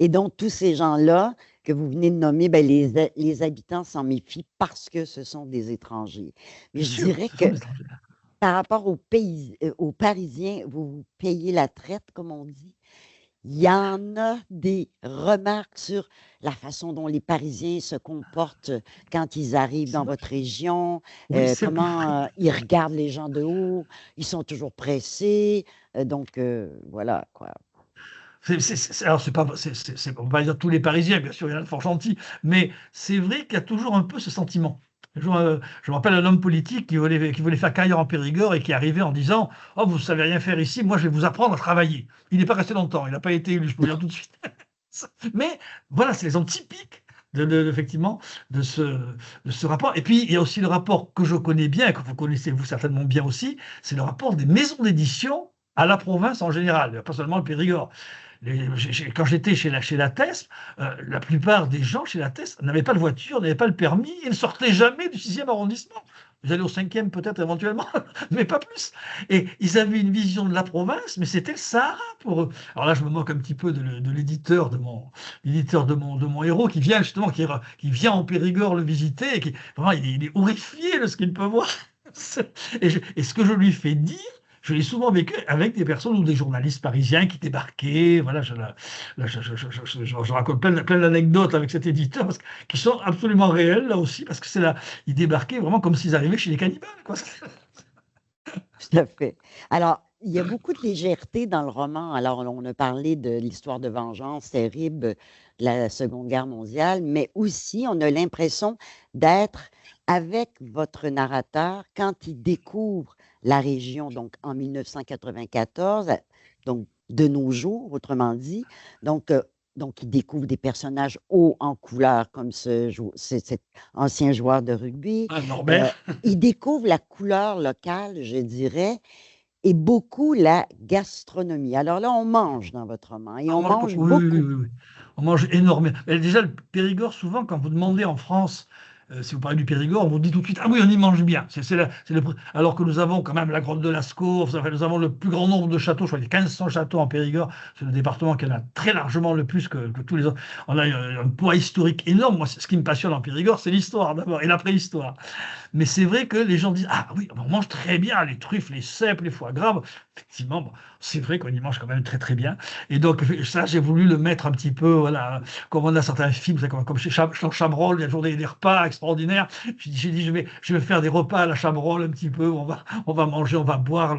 Et donc, tous ces gens-là que vous venez de nommer, ben, les habitants s'en méfient parce que ce sont des étrangers. Mais Bien je sûr, dirais ce que sont des étrangers. par rapport aux Parisiens, vous payez la traite, comme on dit. Il y en a des remarques sur la façon dont les Parisiens se comportent quand ils arrivent C'est dans vrai. votre région, Oui, c'est comment ils regardent les gens de haut, ils sont toujours pressés. Donc, voilà, quoi. Alors, c'est pas, on va pas dire tous les Parisiens, bien sûr, il y en a de fort gentils, mais c'est vrai qu'il y a toujours un peu ce sentiment. Je me rappelle un homme politique qui voulait faire carrière en Périgord et qui arrivait en disant: Oh, vous ne savez rien faire ici, moi je vais vous apprendre à travailler. Il n'est pas resté longtemps, il n'a pas été élu, je peux vous le dire tout de suite. Mais voilà, c'est l'exemple typique effectivement de ce rapport. Et puis, il y a aussi le rapport que je connais bien, et que vous connaissez vous certainement bien aussi, c'est le rapport des maisons d'édition à la province en général, pas seulement le Périgord. Quand j'étais chez la TES, la plupart des gens chez la TES n'avaient pas de voiture, n'avaient pas le permis et ne sortaient jamais du 6e arrondissement. Ils allaient au 5e peut-être éventuellement, mais pas plus. Et ils avaient une vision de la province, mais c'était le Sahara pour eux. Alors là, je me moque un petit peu de l'éditeur de mon héros qui vient justement, qui vient en Périgord le visiter et qui vraiment il est horrifié de ce qu'il peut voir. Et ce que je lui fais dire, je l'ai souvent vécu avec des personnes ou des journalistes parisiens qui débarquaient. Voilà, je raconte plein d'anecdotes avec cet éditeur qui sont absolument réelles là aussi, parce que ils débarquaient vraiment comme s'ils arrivaient chez les cannibales, quoi. Tout à fait. Alors, il y a beaucoup de légèreté dans le roman. Alors, on a parlé de l'histoire de vengeance terrible de la Seconde Guerre mondiale, mais aussi, on a l'impression d'être avec votre narrateur quand il découvre la région, donc en 1994, donc de nos jours, autrement dit. Donc, il découvre des personnages hauts en couleur, comme cet ancien joueur de rugby. Ah, Norbert. Il découvre la couleur locale, je dirais, et beaucoup la gastronomie. Alors là, on mange dans votre roman et on On mange mange beaucoup, oui, oui, beaucoup. oui, oui. On mange énormément. Mais déjà, le Périgord, souvent, quand vous demandez en France, si vous parlez du Périgord, on vous dit tout de suite: Ah oui, on y mange bien. Alors que nous avons quand même la grotte de Lascaux, nous avons le plus grand nombre de châteaux, je crois qu'il y a 1500 châteaux en Périgord. C'est le département qui en a très largement le plus que tous les autres. On a un poids historique énorme. Moi, ce qui me passionne en Périgord, c'est l'histoire d'abord et la préhistoire. Mais c'est vrai que les gens disent: Ah oui, on mange très bien les truffes, les cèpes, les foie gras. Effectivement, bon, c'est vrai qu'on y mange quand même très très bien. Et donc, ça, j'ai voulu le mettre un petit peu, voilà, comme on a certains films, comme chez Chabrol, il y a toujours des repas extraordinaires. J'ai dit, je vais faire des repas à la Chabrol un petit peu, où on va manger, on va boire.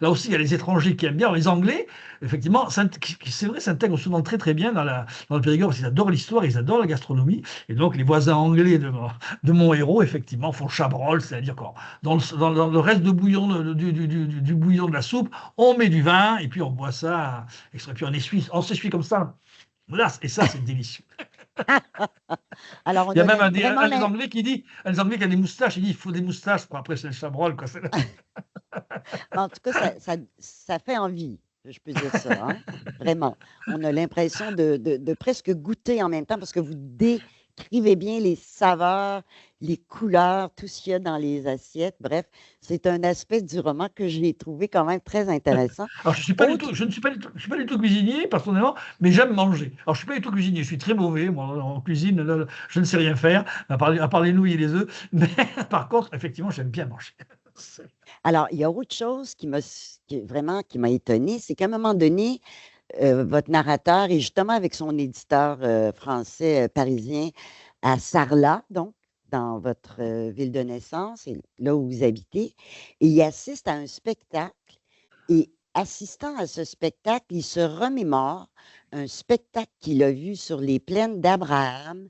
Là aussi, il y a les étrangers qui aiment bien. Alors, les Anglais, effectivement, c'est vrai, s'intègrent souvent très très bien dans le Périgord, parce qu'ils adorent l'histoire, ils adorent la gastronomie. Et donc, les voisins anglais de mon héros, effectivement, font Chabrol, c'est-à-dire que dans le reste de bouillon, du bouillon de la soupe, on met du vin et puis on boit ça, et puis on s'essuie comme ça. Voilà, et ça, c'est délicieux. Alors, Il y on a a même vraiment un des Anglais qui dit, un des Anglais qui a des moustaches, il dit: Il faut des moustaches pour après c'est le Chabrol, quoi. en tout cas, ça fait envie, je peux dire ça, hein? Vraiment. On a l'impression de presque goûter en même temps parce que vous décrivez bien les saveurs, les couleurs, tout ce qu'il y a dans les assiettes. Bref, c'est un aspect du roman que j'ai trouvé quand même très intéressant. Alors, je ne suis pas du tout cuisinier, personnellement, mais j'aime manger. Alors, je ne suis pas du tout cuisinier, je suis très mauvais, moi, en cuisine, là, je ne sais rien faire, à part les nouilles et les œufs, mais par contre, effectivement, j'aime bien manger. Alors, il y a autre chose qui m'a étonnée, c'est qu'à un moment donné, votre narrateur est justement avec son éditeur français parisien à Sarlat, donc, dans votre ville de naissance, et là où vous habitez, et il assiste à un spectacle. Et assistant à ce spectacle, il se remémore un spectacle qu'il a vu sur les plaines d'Abraham,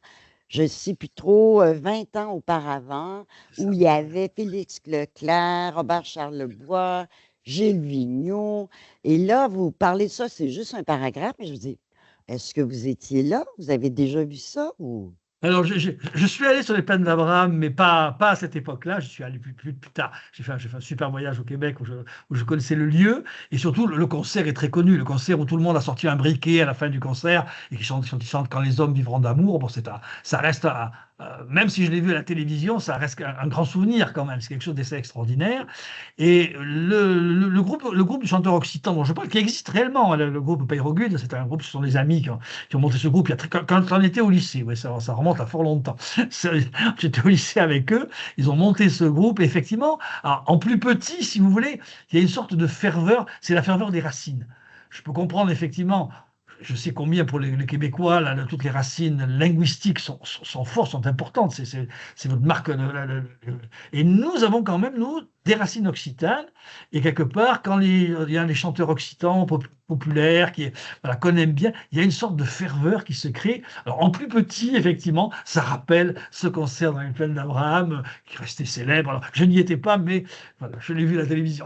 je ne sais plus trop, 20 ans auparavant, où il y avait Félix Leclerc, Robert Charlebois, Gilles Vigneault. Et là, vous parlez de ça, c'est juste un paragraphe, mais je vous dis, est-ce que vous étiez là? Vous avez déjà vu ça? Ou... Alors, je suis allé sur les plaines d'Abraham, mais pas à cette époque-là. Je suis allé plus tard. J'ai fait un super voyage au Québec où je connaissais le lieu. Et surtout, le concert est très connu. Le concert où tout le monde a sorti un briquet à la fin du concert et qui chante Quand les hommes vivront d'amour. Bon, ça reste, même si je l'ai vu à la télévision, ça reste un grand souvenir quand même. C'est quelque chose d'assez extraordinaire. Et le groupe du chanteur occitan dont je parle, qui existe réellement, le groupe Peyrogude, c'est un groupe, ce sont des amis qui ont monté ce groupe quand on était au lycée. Ouais, ça remonte à fort longtemps. J'étais au lycée avec eux, ils ont monté ce groupe, et effectivement, alors, en plus petit, si vous voulez, il y a une sorte de ferveur, c'est la ferveur des racines. Je peux comprendre effectivement, je sais combien pour les Québécois, là, toutes les racines linguistiques sont fortes, sont importantes, c'est votre marque. Et nous avons quand même, nous, des racines occitanes, et quelque part, quand il y a les chanteurs occitans populaires voilà, qu'on aime bien, il y a une sorte de ferveur qui se crée. Alors, en plus petit, effectivement, ça rappelle ce concert dans les plaines d'Abraham, qui restait célèbre. Alors, je n'y étais pas, mais voilà, je l'ai vu à la télévision.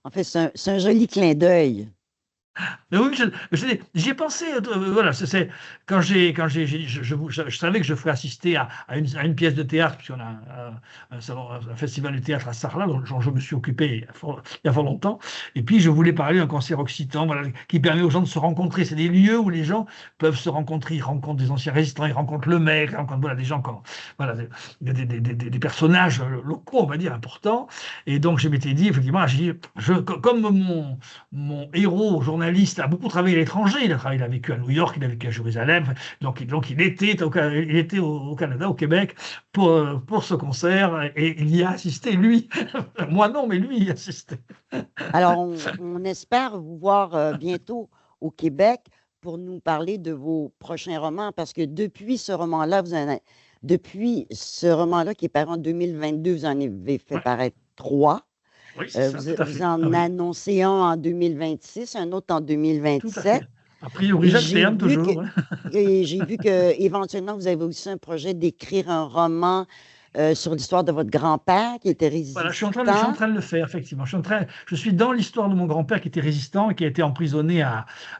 En fait, c'est un joli clin d'œil. Mais oui, j'y ai pensé. Voilà, quand je savais que je ferais assister à une pièce de théâtre, puisqu'on a un festival de théâtre à Sarlat, dont je me suis occupé il y a fort longtemps. Et puis, je voulais parler d'un concert occitan, voilà, qui permet aux gens de se rencontrer. C'est des lieux où les gens peuvent se rencontrer. Ils rencontrent des anciens résistants, ils rencontrent le maire, ils rencontrent voilà, des gens, voilà, des personnages locaux, on va dire, importants. Et donc, je m'étais dit, effectivement, comme mon héros journaliste a beaucoup travaillé à l'étranger, il a vécu à New York, il a vécu à Jérusalem, donc il était au Canada, au Québec, pour ce concert, et il y a assisté, lui. Moi non, mais lui, il y a assisté. Alors, on espère vous voir bientôt au Québec pour nous parler de vos prochains romans, parce que depuis ce roman-là, qui est paru en 2022, vous en avez fait paraître 3. Oui, c'est ça, tout à fait. Vous en annoncez un en 2026, un autre en 2027. A priori, j'alterne toujours. Et j'ai vu qu'éventuellement, vous avez aussi un projet d'écrire un roman sur l'histoire de votre grand-père qui était résistant. Voilà, je suis en train de le faire, effectivement. Je suis dans l'histoire de mon grand-père qui était résistant et qui a été emprisonné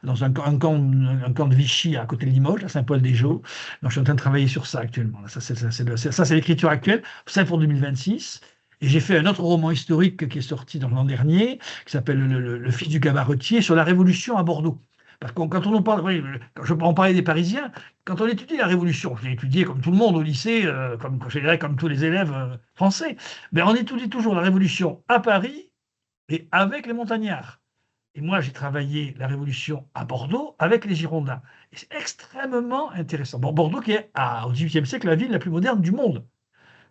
dans un camp de Vichy à côté de Limoges, à Saint-Paul-des-Geaux. Donc, je suis en train de travailler sur ça actuellement. Ça, c'est l'écriture actuelle. Ça, pour 2026. Et j'ai fait un autre roman historique qui est sorti l'an dernier, qui s'appelle Le Fils du cabaretier, sur la Révolution à Bordeaux. Parce que quand on en parle, quand je peux en parler des Parisiens, quand on étudie la Révolution, je l'ai étudié comme tout le monde au lycée, comme tous les élèves français, mais on étudie toujours la Révolution à Paris et avec les montagnards. Et moi, j'ai travaillé la Révolution à Bordeaux avec les Girondins. Et c'est extrêmement intéressant. Bon, Bordeaux qui est, au XVIIIe siècle, la ville la plus moderne du monde.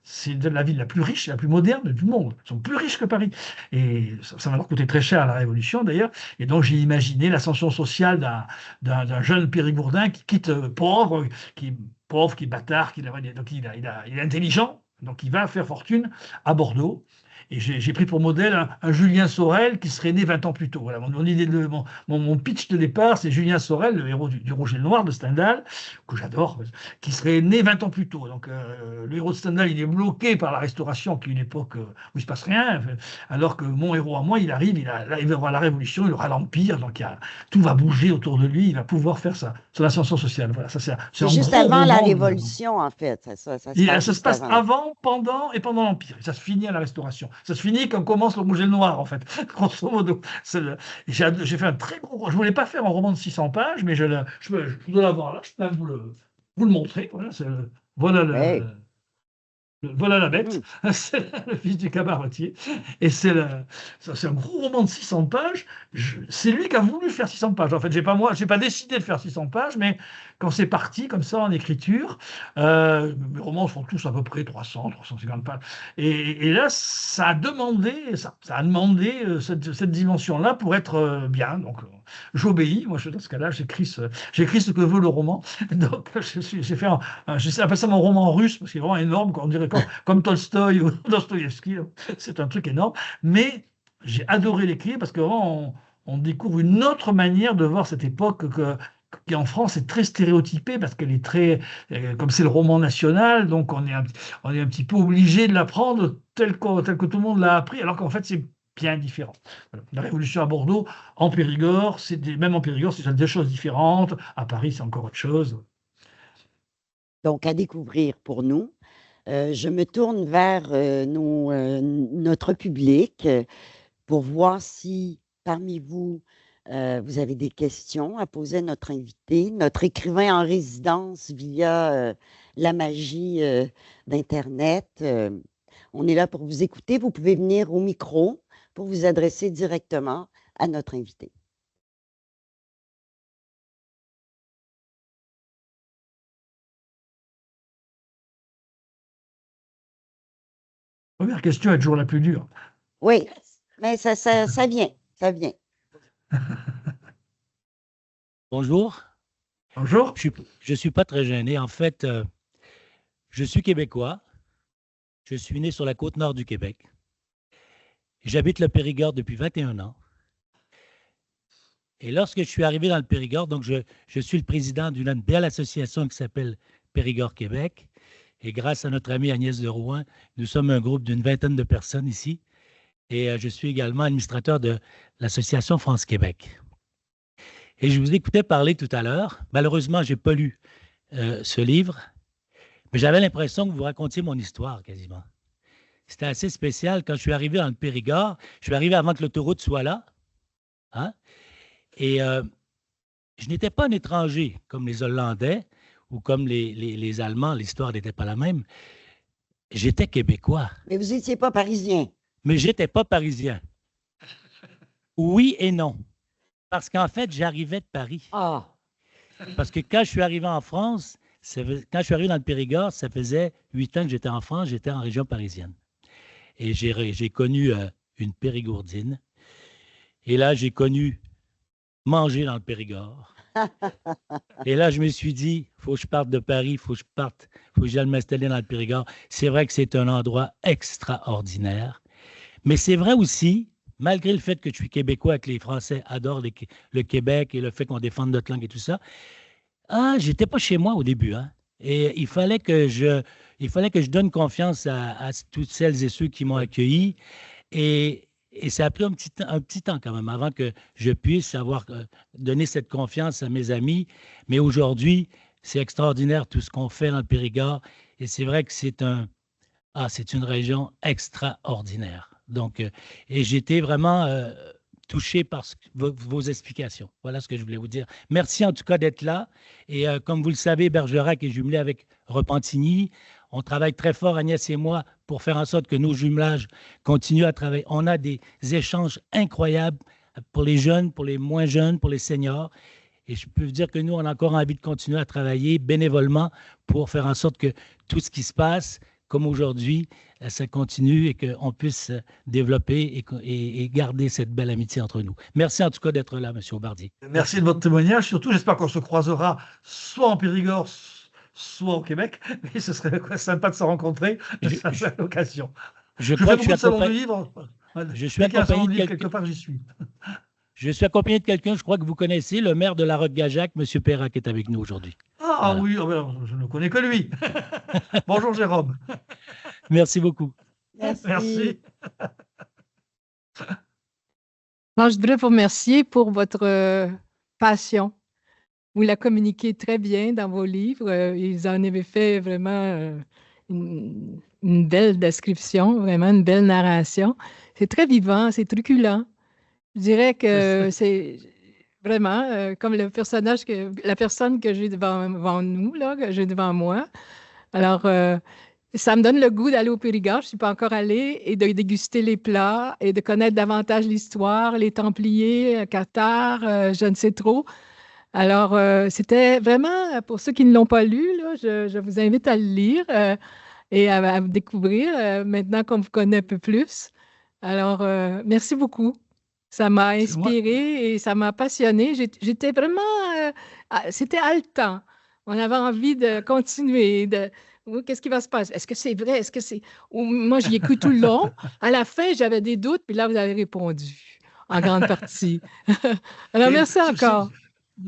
C'est la ville la plus riche et la plus moderne du monde. Ils sont plus riches que Paris. Et ça va leur coûter très cher à la Révolution, d'ailleurs. Et donc, j'ai imaginé l'ascension sociale d'un jeune périgourdin qui quitte pauvre, qui est bâtard, donc il est intelligent, donc il va faire fortune à Bordeaux. Et j'ai pris pour modèle un Julien Sorel qui serait né 20 ans plus tôt. Voilà, mon pitch de départ, c'est Julien Sorel, le héros du Rouge et le Noir de Stendhal, que j'adore, qui serait né 20 ans plus tôt. Donc, le héros de Stendhal, il est bloqué par la Restauration, qui est une époque où il ne se passe rien, alors que mon héros à moi, il arrive, il va voir la Révolution, il aura l'Empire, donc tout va bouger autour de lui, il va pouvoir faire ça, sur l'ascension sociale. Voilà, ça, c'est juste avant la Révolution, en fait. Ça se passe avant, pendant et pendant l'Empire. Ça se finit à la Restauration. Ça se finit quand commence le Rouge et le Noir, en fait. Grosso modo. J'ai fait un très gros. Je ne voulais pas faire un roman de 600 pages, mais je dois l'avoir là. Je peux vous le montrer. Voilà, Voilà la bête, c'est le fils du cabaretier. Et c'est un gros roman de 600 pages. C'est lui qui a voulu faire 600 pages. En fait, j'ai pas décidé de faire 600 pages, mais quand c'est parti comme ça en écriture, mes romans font tous à peu près 350 pages. Et là, ça a demandé cette dimension-là pour être bien. Donc, j'obéis. Moi, dans ce cas-là, j'écris ce que veut le roman. Donc, j'appelle ça mon roman russe parce qu'il est vraiment énorme, quoi. On dirait comme Tolstoï ou Dostoïevski, c'est un truc énorme. Mais j'ai adoré l'écrire parce que vraiment, on découvre une autre manière de voir cette époque qui en France est très stéréotypée parce qu'elle est très, comme c'est le roman national, donc on est un petit peu obligé de l'apprendre tel que tout le monde l'a appris, alors qu'en fait c'est bien différent. Voilà. La Révolution à Bordeaux, en Périgord, même en Périgord, c'est deux choses différentes. À Paris, c'est encore autre chose. Donc, à découvrir pour nous. Je me tourne vers notre public pour voir si parmi vous, vous avez des questions à poser à notre invité, notre écrivain en résidence via la magie d'Internet. On est là pour vous écouter. Vous pouvez venir au micro pour vous adresser directement à notre invité. Première question est toujours la plus dure. Oui, mais ça vient, ça vient. Bonjour. Bonjour. Je suis pas très gêné. En fait, je suis québécois. Je suis né sur la côte nord du Québec. J'habite le Périgord depuis 21 ans. Et lorsque je suis arrivé dans le Périgord, donc je suis le président d'une belle association qui s'appelle Périgord Québec. Et grâce à notre amie Agnès de Rouen, nous sommes un groupe d'une vingtaine de personnes ici. Et je suis également administrateur de l'association France-Québec. Et je vous écoutais parler tout à l'heure. Malheureusement, je n'ai pas lu ce livre, mais j'avais l'impression que vous racontiez mon histoire quasiment. C'était assez spécial. Quand je suis arrivé dans le Périgord, je suis arrivé avant que l'autoroute soit là. Hein? Et je n'étais pas un étranger comme les Hollandais ou comme les Allemands. L'histoire n'était pas la même. J'étais québécois. Mais vous n'étiez pas parisien. Mais je n'étais pas parisien. Oui et non. Parce qu'en fait, j'arrivais de Paris. Ah. Parce que quand je suis arrivé en France, quand je suis arrivé dans le Périgord, ça faisait 8 ans que j'étais en France, j'étais en région parisienne. Et j'ai connu une périgourdine. Et là, j'ai connu manger dans le Périgord. Et là, je me suis dit, il faut que je parte de Paris, il faut que j'aille m'installer dans le Périgord. C'est vrai que c'est un endroit extraordinaire. Mais c'est vrai aussi, malgré le fait que je suis québécois et que les Français adorent le Québec et le fait qu'on défende notre langue et tout ça, j'étais pas chez moi au début. Hein? Et il fallait que je donne confiance à toutes celles et ceux qui m'ont accueilli. Et ça a pris un petit temps quand même avant que je puisse donner cette confiance à mes amis. Mais aujourd'hui, c'est extraordinaire tout ce qu'on fait dans le Périgord. Et c'est vrai que c'est une région extraordinaire. Donc, et j'étais vraiment touché par vos explications. Voilà ce que je voulais vous dire. Merci en tout cas d'être là. Et comme vous le savez, Bergerac est jumelé avec Repentigny. On travaille très fort, Agnès et moi, pour faire en sorte que nos jumelages continuent à travailler. On a des échanges incroyables pour les jeunes, pour les moins jeunes, pour les seniors. Et je peux vous dire que nous, on a encore envie de continuer à travailler bénévolement pour faire en sorte que tout ce qui se passe, comme aujourd'hui, ça continue et qu'on puisse développer et garder cette belle amitié entre nous. Merci en tout cas d'être là, M. Aubardier. Merci de votre témoignage. Surtout, j'espère qu'on se croisera soit en Périgord, soit au Québec. Et ce serait sympa de se rencontrer. Ça serait l'occasion. Je crois que je suis accompagné de livres. Je suis accompagné de quelque part, j'y suis. Je suis accompagné de quelqu'un, je crois que vous connaissez, le maire de La Roque-Gageac, M. Perra, qui est avec nous aujourd'hui. Ah voilà. Oui, je ne connais que lui. Bonjour Jérôme. Merci beaucoup. Merci. Moi, je voudrais vous remercier pour votre passion. Vous la communiquez très bien dans vos livres. Ils en avaient fait vraiment une belle description, vraiment une belle narration. C'est très vivant, c'est truculent. Je dirais que c'est vraiment comme la personne que j'ai devant nous, là, que j'ai devant moi. Alors, Ça me donne le goût d'aller au Périgord, je ne suis pas encore allée, et de déguster les plats et de connaître davantage l'histoire, les Templiers, Qatar, je ne sais trop. Alors, c'était vraiment, pour ceux qui ne l'ont pas lu, là, je vous invite à le lire et à vous découvrir maintenant qu'on vous connaît un peu plus. Alors, merci beaucoup. Ça m'a inspiré et ça m'a passionné. J'étais vraiment, c'était haletant. On avait envie de continuer, qu'est-ce qui va se passer? Est-ce que c'est vrai? Est-ce que c'est... Moi, j'y ai cru tout le long. À la fin, j'avais des doutes, puis là, vous avez répondu en grande partie. Alors, merci encore.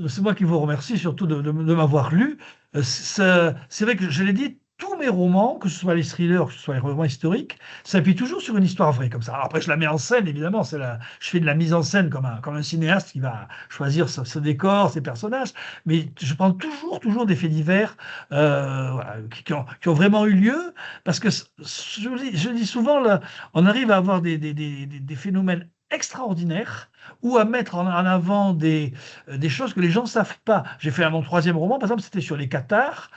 C'est moi qui vous remercie surtout de m'avoir lu. C'est vrai que je l'ai dit, tous mes romans, que ce soit les thrillers, que ce soit les romans historiques, s'appuient toujours sur une histoire vraie comme ça. Alors après, je la mets en scène, évidemment. Je fais de la mise en scène comme un cinéaste qui va choisir ce décor, ses personnages. Mais je prends toujours des faits divers voilà, qui ont vraiment eu lieu. Parce que je dis souvent, là, on arrive à avoir des phénomènes extraordinaires ou à mettre en avant des choses que les gens ne savent pas. J'ai fait mon 3e roman, par exemple, c'était sur les Cathares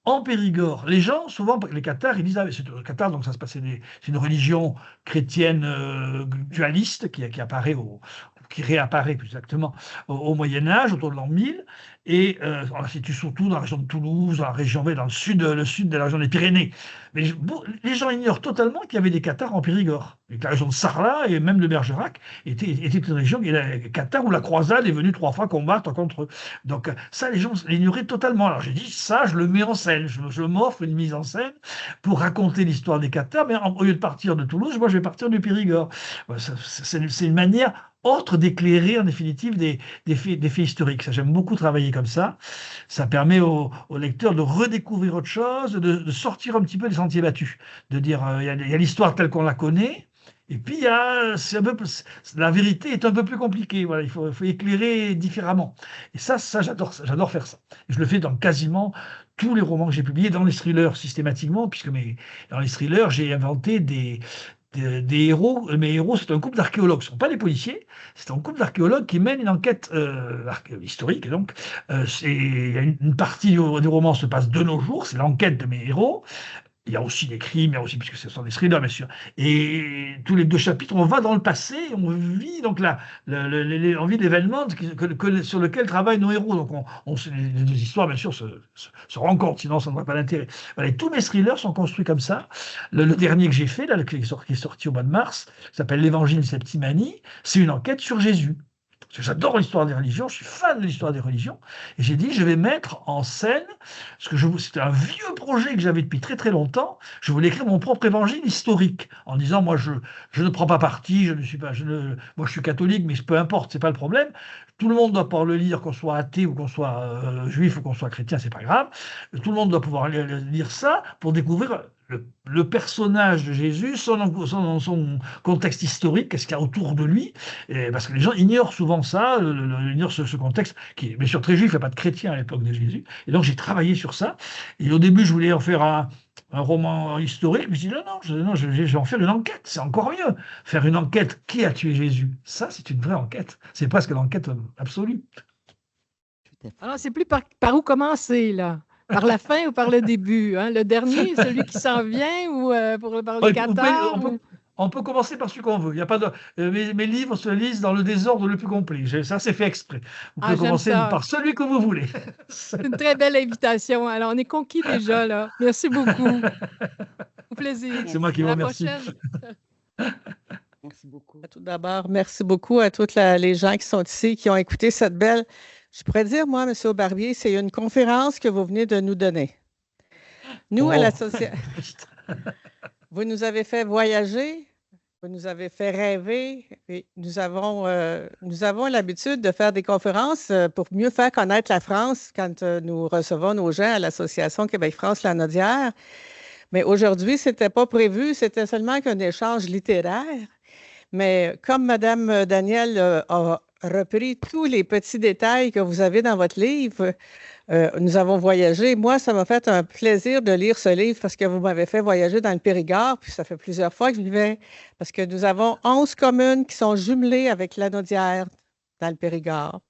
en Périgord. Les gens, souvent, les Cathares, ils disent, ah, c'est le Cathare, donc ça se passait, c'est une religion chrétienne dualiste qui apparaît qui réapparaît plus exactement au Moyen-Âge, autour de l'an 1000, et on la situe surtout dans la région de Toulouse, dans la région, dans le sud de la région des Pyrénées. Mais les gens ignorent totalement qu'il y avait des Cathares en Périgord. Et que la région de Sarlat et même de Bergerac était une région, les Cathares où la croisade est venue 3 fois combattre contre eux. Donc ça, les gens l'ignoraient totalement. Alors j'ai dit, ça, je le mets en scène. Je m'offre une mise en scène pour raconter l'histoire des Cathares, mais au lieu de partir de Toulouse, moi, je vais partir du Périgord. C'est une manière autre d'éclairer en définitive des faits historiques. Ça, j'aime beaucoup travailler comme ça. Ça permet au lecteur de redécouvrir autre chose, de sortir un petit peu des sentiers battus, de dire il y a l'histoire telle qu'on la connaît, et puis la vérité est un peu plus compliquée. Voilà, il faut éclairer différemment. Et ça j'adore faire ça. Et je le fais dans quasiment tous les romans que j'ai publiés, dans les thrillers systématiquement, puisque dans les thrillers, j'ai inventé des héros. Mes héros, c'est un couple d'archéologues. Ce ne sont pas des policiers, c'est un couple d'archéologues qui mènent une enquête historique. Et donc, une partie du roman se passe de nos jours, c'est l'enquête de mes héros. Il y a aussi des crimes, il y a aussi, puisque ce sont des thrillers, bien sûr. Et tous les 2 chapitres, on va dans le passé, on vit donc on vit l'événement sur lequel travaillent nos héros. Donc, les histoires, bien sûr, se rencontrent, sinon ça n'aurait pas d'intérêt. Voilà, et tous mes thrillers sont construits comme ça. Le dernier que j'ai fait, là, qui est sorti au mois de mars, s'appelle l'Évangile Septimanie, c'est une enquête sur Jésus. Parce que j'adore l'histoire des religions, je suis fan de l'histoire des religions, et j'ai dit, je vais mettre en scène, c'était un vieux projet que j'avais depuis très très longtemps, je voulais écrire mon propre évangile historique, en disant, moi je ne prends pas parti, moi je suis catholique, mais peu importe, c'est pas le problème, tout le monde doit pouvoir le lire, qu'on soit athée ou qu'on soit juif ou qu'on soit chrétien, c'est pas grave, tout le monde doit pouvoir lire ça pour découvrir le personnage de Jésus, son contexte historique, qu'est-ce qu'il y a autour de lui, parce que les gens ignorent souvent ça, ignorent ce contexte, qui est bien sûr très juif, il n'y a pas de chrétien à l'époque de Jésus, et donc j'ai travaillé sur ça, et au début je voulais en faire un roman historique, mais je me suis dit non, je vais en faire une enquête, c'est encore mieux, faire une enquête, qui a tué Jésus, ça c'est une vraie enquête, c'est presque l'enquête absolue. Alors c'est plus par où commencer là? Par la fin ou par le début? Hein? Le dernier, celui qui s'en vient ou par le Qatar? On peut commencer par celui qu'on veut. Il y a pas de, mes livres se lisent dans le désordre le plus complet. Ça, c'est fait exprès. Vous pouvez commencer par celui que vous voulez. C'est une très belle invitation. Alors, on est conquis déjà, là. Merci beaucoup. Au plaisir. C'est moi qui vous remercie. Merci beaucoup. Tout d'abord, merci beaucoup à tous les gens qui sont ici, qui ont écouté cette belle... Je pourrais dire, moi, M. Aubarbier, c'est une conférence que vous venez de nous donner. Nous, à l'association, vous nous avez fait voyager, vous nous avez fait rêver. Et nous avons l'habitude de faire des conférences pour mieux faire connaître la France quand nous recevons nos gens à l'Association Québec-France-Lanaudière. Mais aujourd'hui, ce n'était pas prévu, c'était seulement qu'un échange littéraire. Mais comme Mme Danielle a repris tous les petits détails que vous avez dans votre livre, nous avons voyagé. Moi, ça m'a fait un plaisir de lire ce livre parce que vous m'avez fait voyager dans le Périgord, puis ça fait plusieurs fois que je vivais, parce que nous avons 11 communes qui sont jumelées avec Lanaudière dans le Périgord.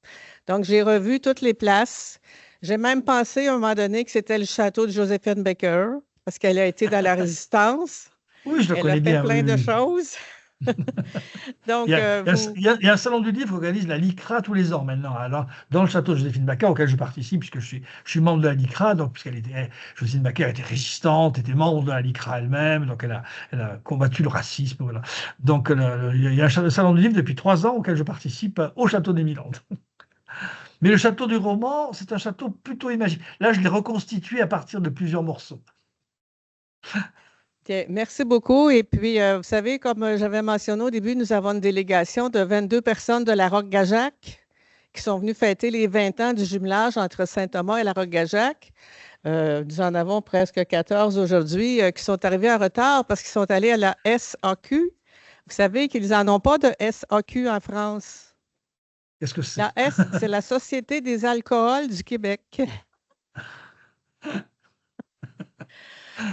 Donc, j'ai revu toutes les places. J'ai même pensé à un moment donné que c'était le château de Joséphine Baker. parce qu'elle a été dans la Résistance. Oui, je le Elle connais a fait bien. plein de Oui. choses. Donc, Il y a un salon du livre qui organise la LICRA tous les ans maintenant. Alors, dans le château de Joséphine Baker, auquel je participe, puisque je suis membre de la LICRA, donc Joséphine Baker était résistante, était membre de la LICRA elle-même, donc elle a combattu le racisme. Voilà. Donc, il y a un salon du livre depuis 3 ans auquel je participe au château des Milandes. Mais le château du roman, c'est un château plutôt imaginaire. Là, je l'ai reconstitué à partir de plusieurs morceaux. OK, merci beaucoup. Et puis, vous savez, comme j'avais mentionné au début, nous avons une délégation de 22 personnes de la Roque-Gageac qui sont venues fêter les 20 ans du jumelage entre Saint-Thomas et la Roque-Gageac. Nous en avons presque 14 aujourd'hui qui sont arrivés en retard parce qu'ils sont allés à la SAQ. Vous savez qu'ils n'en ont pas de SAQ en France. Qu'est-ce que c'est? La S, c'est la Société des alcools du Québec.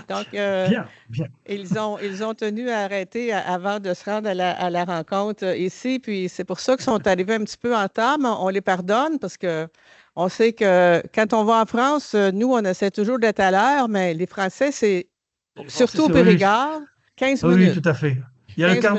Donc, Bien. ils ont tenu à arrêter avant de se rendre à la rencontre ici. Puis c'est pour ça qu'ils sont arrivés un petit peu en retard, mais on les pardonne parce qu'on sait que quand on va en France, nous, on essaie toujours d'être à l'heure, mais les Français, c'est surtout au Périgord, 15 minutes. Oui, tout à fait. Il y a le 15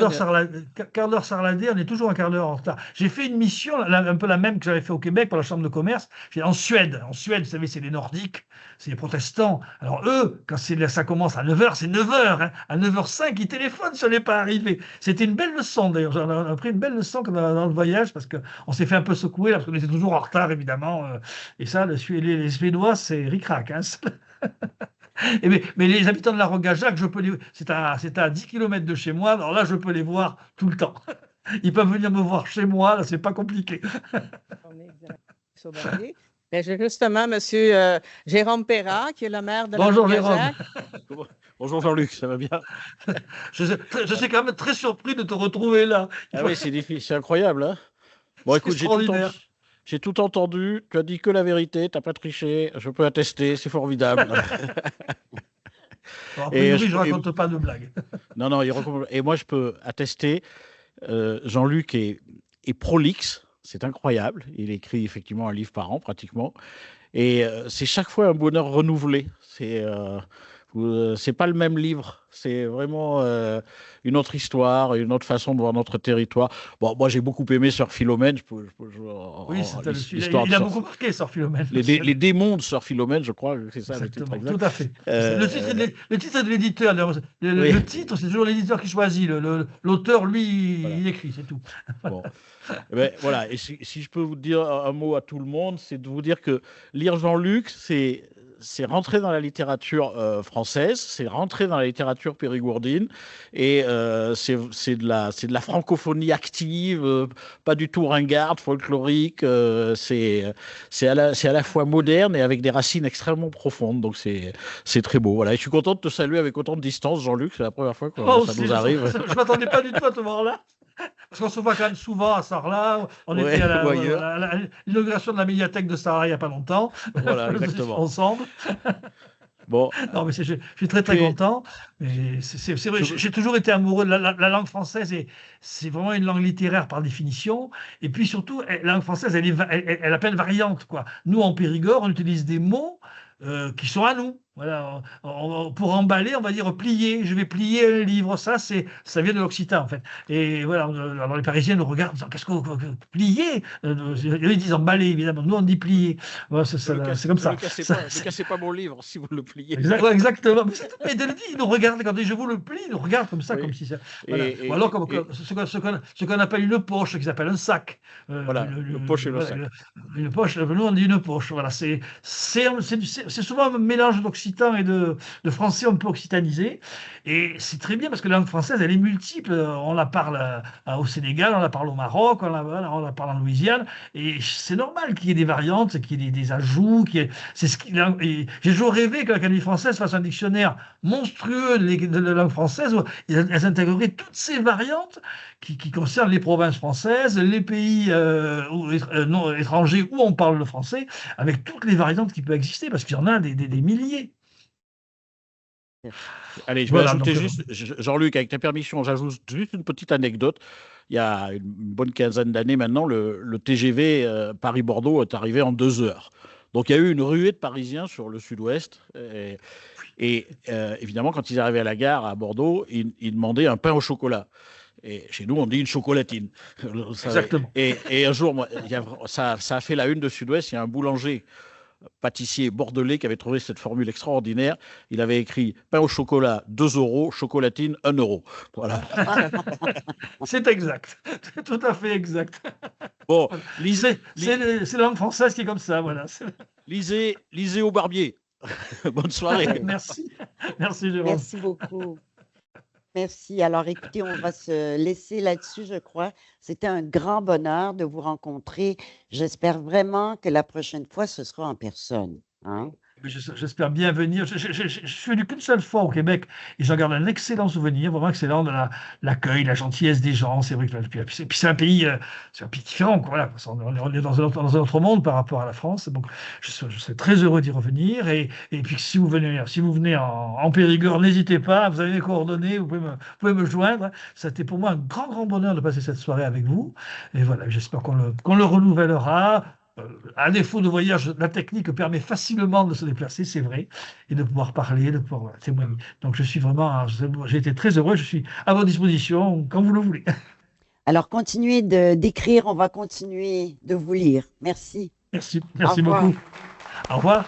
quart d'heure sarladé, on est toujours un quart d'heure en retard. J'ai fait une mission, un peu la même que j'avais fait au Québec pour la Chambre de commerce, en Suède. En Suède, vous savez, c'est les Nordiques, c'est les protestants. Alors eux, quand ça commence à 9h, c'est 9h. Hein. À 9h05, ils téléphonent si on n'est pas arrivé. C'était une belle leçon d'ailleurs. On a pris une belle leçon dans le voyage parce qu'on s'est fait un peu secouer, là, parce qu'on était toujours en retard évidemment. Et ça, les Suédois, c'est ric-rac. Hein. Mais les habitants de la Roque-Gageac, c'est à 10 km de chez moi, alors là, je peux les voir tout le temps. Ils peuvent venir me voir chez moi, là, c'est pas compliqué. J'ai justement M. Jérôme Perrat, qui est le maire de la Bonjour Roque-Gageac. Jérôme. Bonjour Jean-Luc, ça va bien? Je suis quand même très surpris de te retrouver là. Ah oui, c'est difficile, c'est incroyable. Hein, bon, écoute, j'ai tout entendu, tu as dit que la vérité, tu n'as pas triché, je peux attester, c'est formidable. Alors, je ne raconte pas de blagues. Non, et moi je peux attester, Jean-Luc est prolixe, c'est incroyable, il écrit effectivement un livre par an pratiquement, et c'est chaque fois un bonheur renouvelé. C'est pas le même livre, c'est vraiment une autre histoire, une autre façon de voir notre territoire. Bon, moi j'ai beaucoup aimé Sœur Philomène. Oui, il a beaucoup marqué Sœur Philomène. Les démons de Sœur Philomène, je crois, c'est ça. Exactement, tout à fait. Le titre de l'éditeur, le titre, c'est toujours l'éditeur qui choisit. L'auteur, lui, voilà. Il écrit, c'est tout. Bon. Ben, voilà, et si je peux vous dire un mot à tout le monde, c'est de vous dire que lire Jean-Luc, c'est rentrer dans la littérature française, c'est rentrer dans la littérature périgourdine, et c'est de la francophonie active, pas du tout ringarde, folklorique, c'est à la fois moderne et avec des racines extrêmement profondes, donc c'est très beau. Voilà, et je suis content de te saluer avec autant de distance, Jean-Luc, c'est la première fois que ça nous arrive. Je ne m'attendais pas du tout à te voir là. Parce qu'on se voit quand même souvent à Sarlat. On était à l'inauguration de la médiathèque de Sarlat il n'y a pas longtemps. Voilà, exactement. Ensemble. Bon. Non, mais je suis très content. C'est vrai, j'ai toujours été amoureux de la langue française, et c'est vraiment une langue littéraire par définition. Et puis surtout, la langue française, elle a plein de variantes, quoi. Nous, en Périgord, on utilise des mots qui sont à nous. Voilà, pour emballer, on va dire plier. Je vais plier un livre. Ça vient de l'occitan, en fait. Et voilà, alors les Parisiens nous regardent en disant, qu'est-ce qu'on plier? Ils disent emballer, évidemment. Nous, on dit plier. Voilà, c'est comme ça. Ne cassez pas mon livre si vous le pliez. Exactement. Mais de le dire, ils nous regardent, quand je vous le plie, ils nous regardent comme ça, comme si ça. Voilà. Ou alors, ce qu'on appelle une poche, qu'ils appellent un sac. Voilà, une poche et le sac. Une poche, nous, on dit une poche. Voilà, c'est souvent un mélange d'occitan et de français un peu occitanisé, et c'est très bien parce que la langue française, elle est multiple. On la parle au Sénégal, on la parle au Maroc, on la parle en Louisiane, et c'est normal qu'il y ait des variantes, qu'il y ait des ajouts. J'ai toujours rêvé que l'Académie française fasse un dictionnaire monstrueux de la langue française où elles intégreraient toutes ces variantes qui concernent les provinces françaises, les pays non étrangers où on parle le français, avec toutes les variantes qui peuvent exister, parce qu'il y en a des milliers. Allez, je vais ajouter juste, Jean-Luc, avec ta permission, j'ajoute juste une petite anecdote. Il y a une bonne quinzaine d'années maintenant, le TGV Paris-Bordeaux est arrivé en 2 heures. Donc il y a eu une ruée de Parisiens sur le sud-ouest. Et évidemment, quand ils arrivaient à la gare à Bordeaux, ils demandaient un pain au chocolat. Et chez nous, on dit une chocolatine. Exactement. Et un jour, ça a fait la une de Sud-Ouest. Il y a un boulanger pâtissier bordelais qui avait trouvé cette formule extraordinaire. Il avait écrit pain au chocolat 2 €, chocolatine 1 €. Voilà. C'est exact. C'est tout à fait exact. Bon, c'est la langue française qui est comme ça. Voilà. Lisez au barbier. Bonne soirée. Merci. Merci, Jérôme. Merci beaucoup. Merci. Alors, écoutez, on va se laisser là-dessus, je crois. C'était un grand bonheur de vous rencontrer. J'espère vraiment que la prochaine fois, ce sera en personne. Hein? J'espère bien venir. Je suis venu qu'une seule fois au Québec et j'en garde un excellent souvenir, vraiment excellent de l'accueil, la gentillesse des gens. C'est vrai que puis c'est un pays différent, quoi. Voilà. On est dans un autre monde par rapport à la France. Donc je serais très heureux d'y revenir. Et puis si vous venez en Périgord, n'hésitez pas. Vous avez mes coordonnées, vous pouvez me joindre. C'était pour moi un grand bonheur de passer cette soirée avec vous. Et voilà, j'espère qu'on le renouvellera. À défaut de voyage, la technique permet facilement de se déplacer, c'est vrai, et de pouvoir parler, de pouvoir témoigner. Donc j'ai été très heureux, je suis à votre disposition quand vous le voulez. Alors, continuez d'écrire, on va continuer de vous lire. Merci. Merci beaucoup. Au revoir.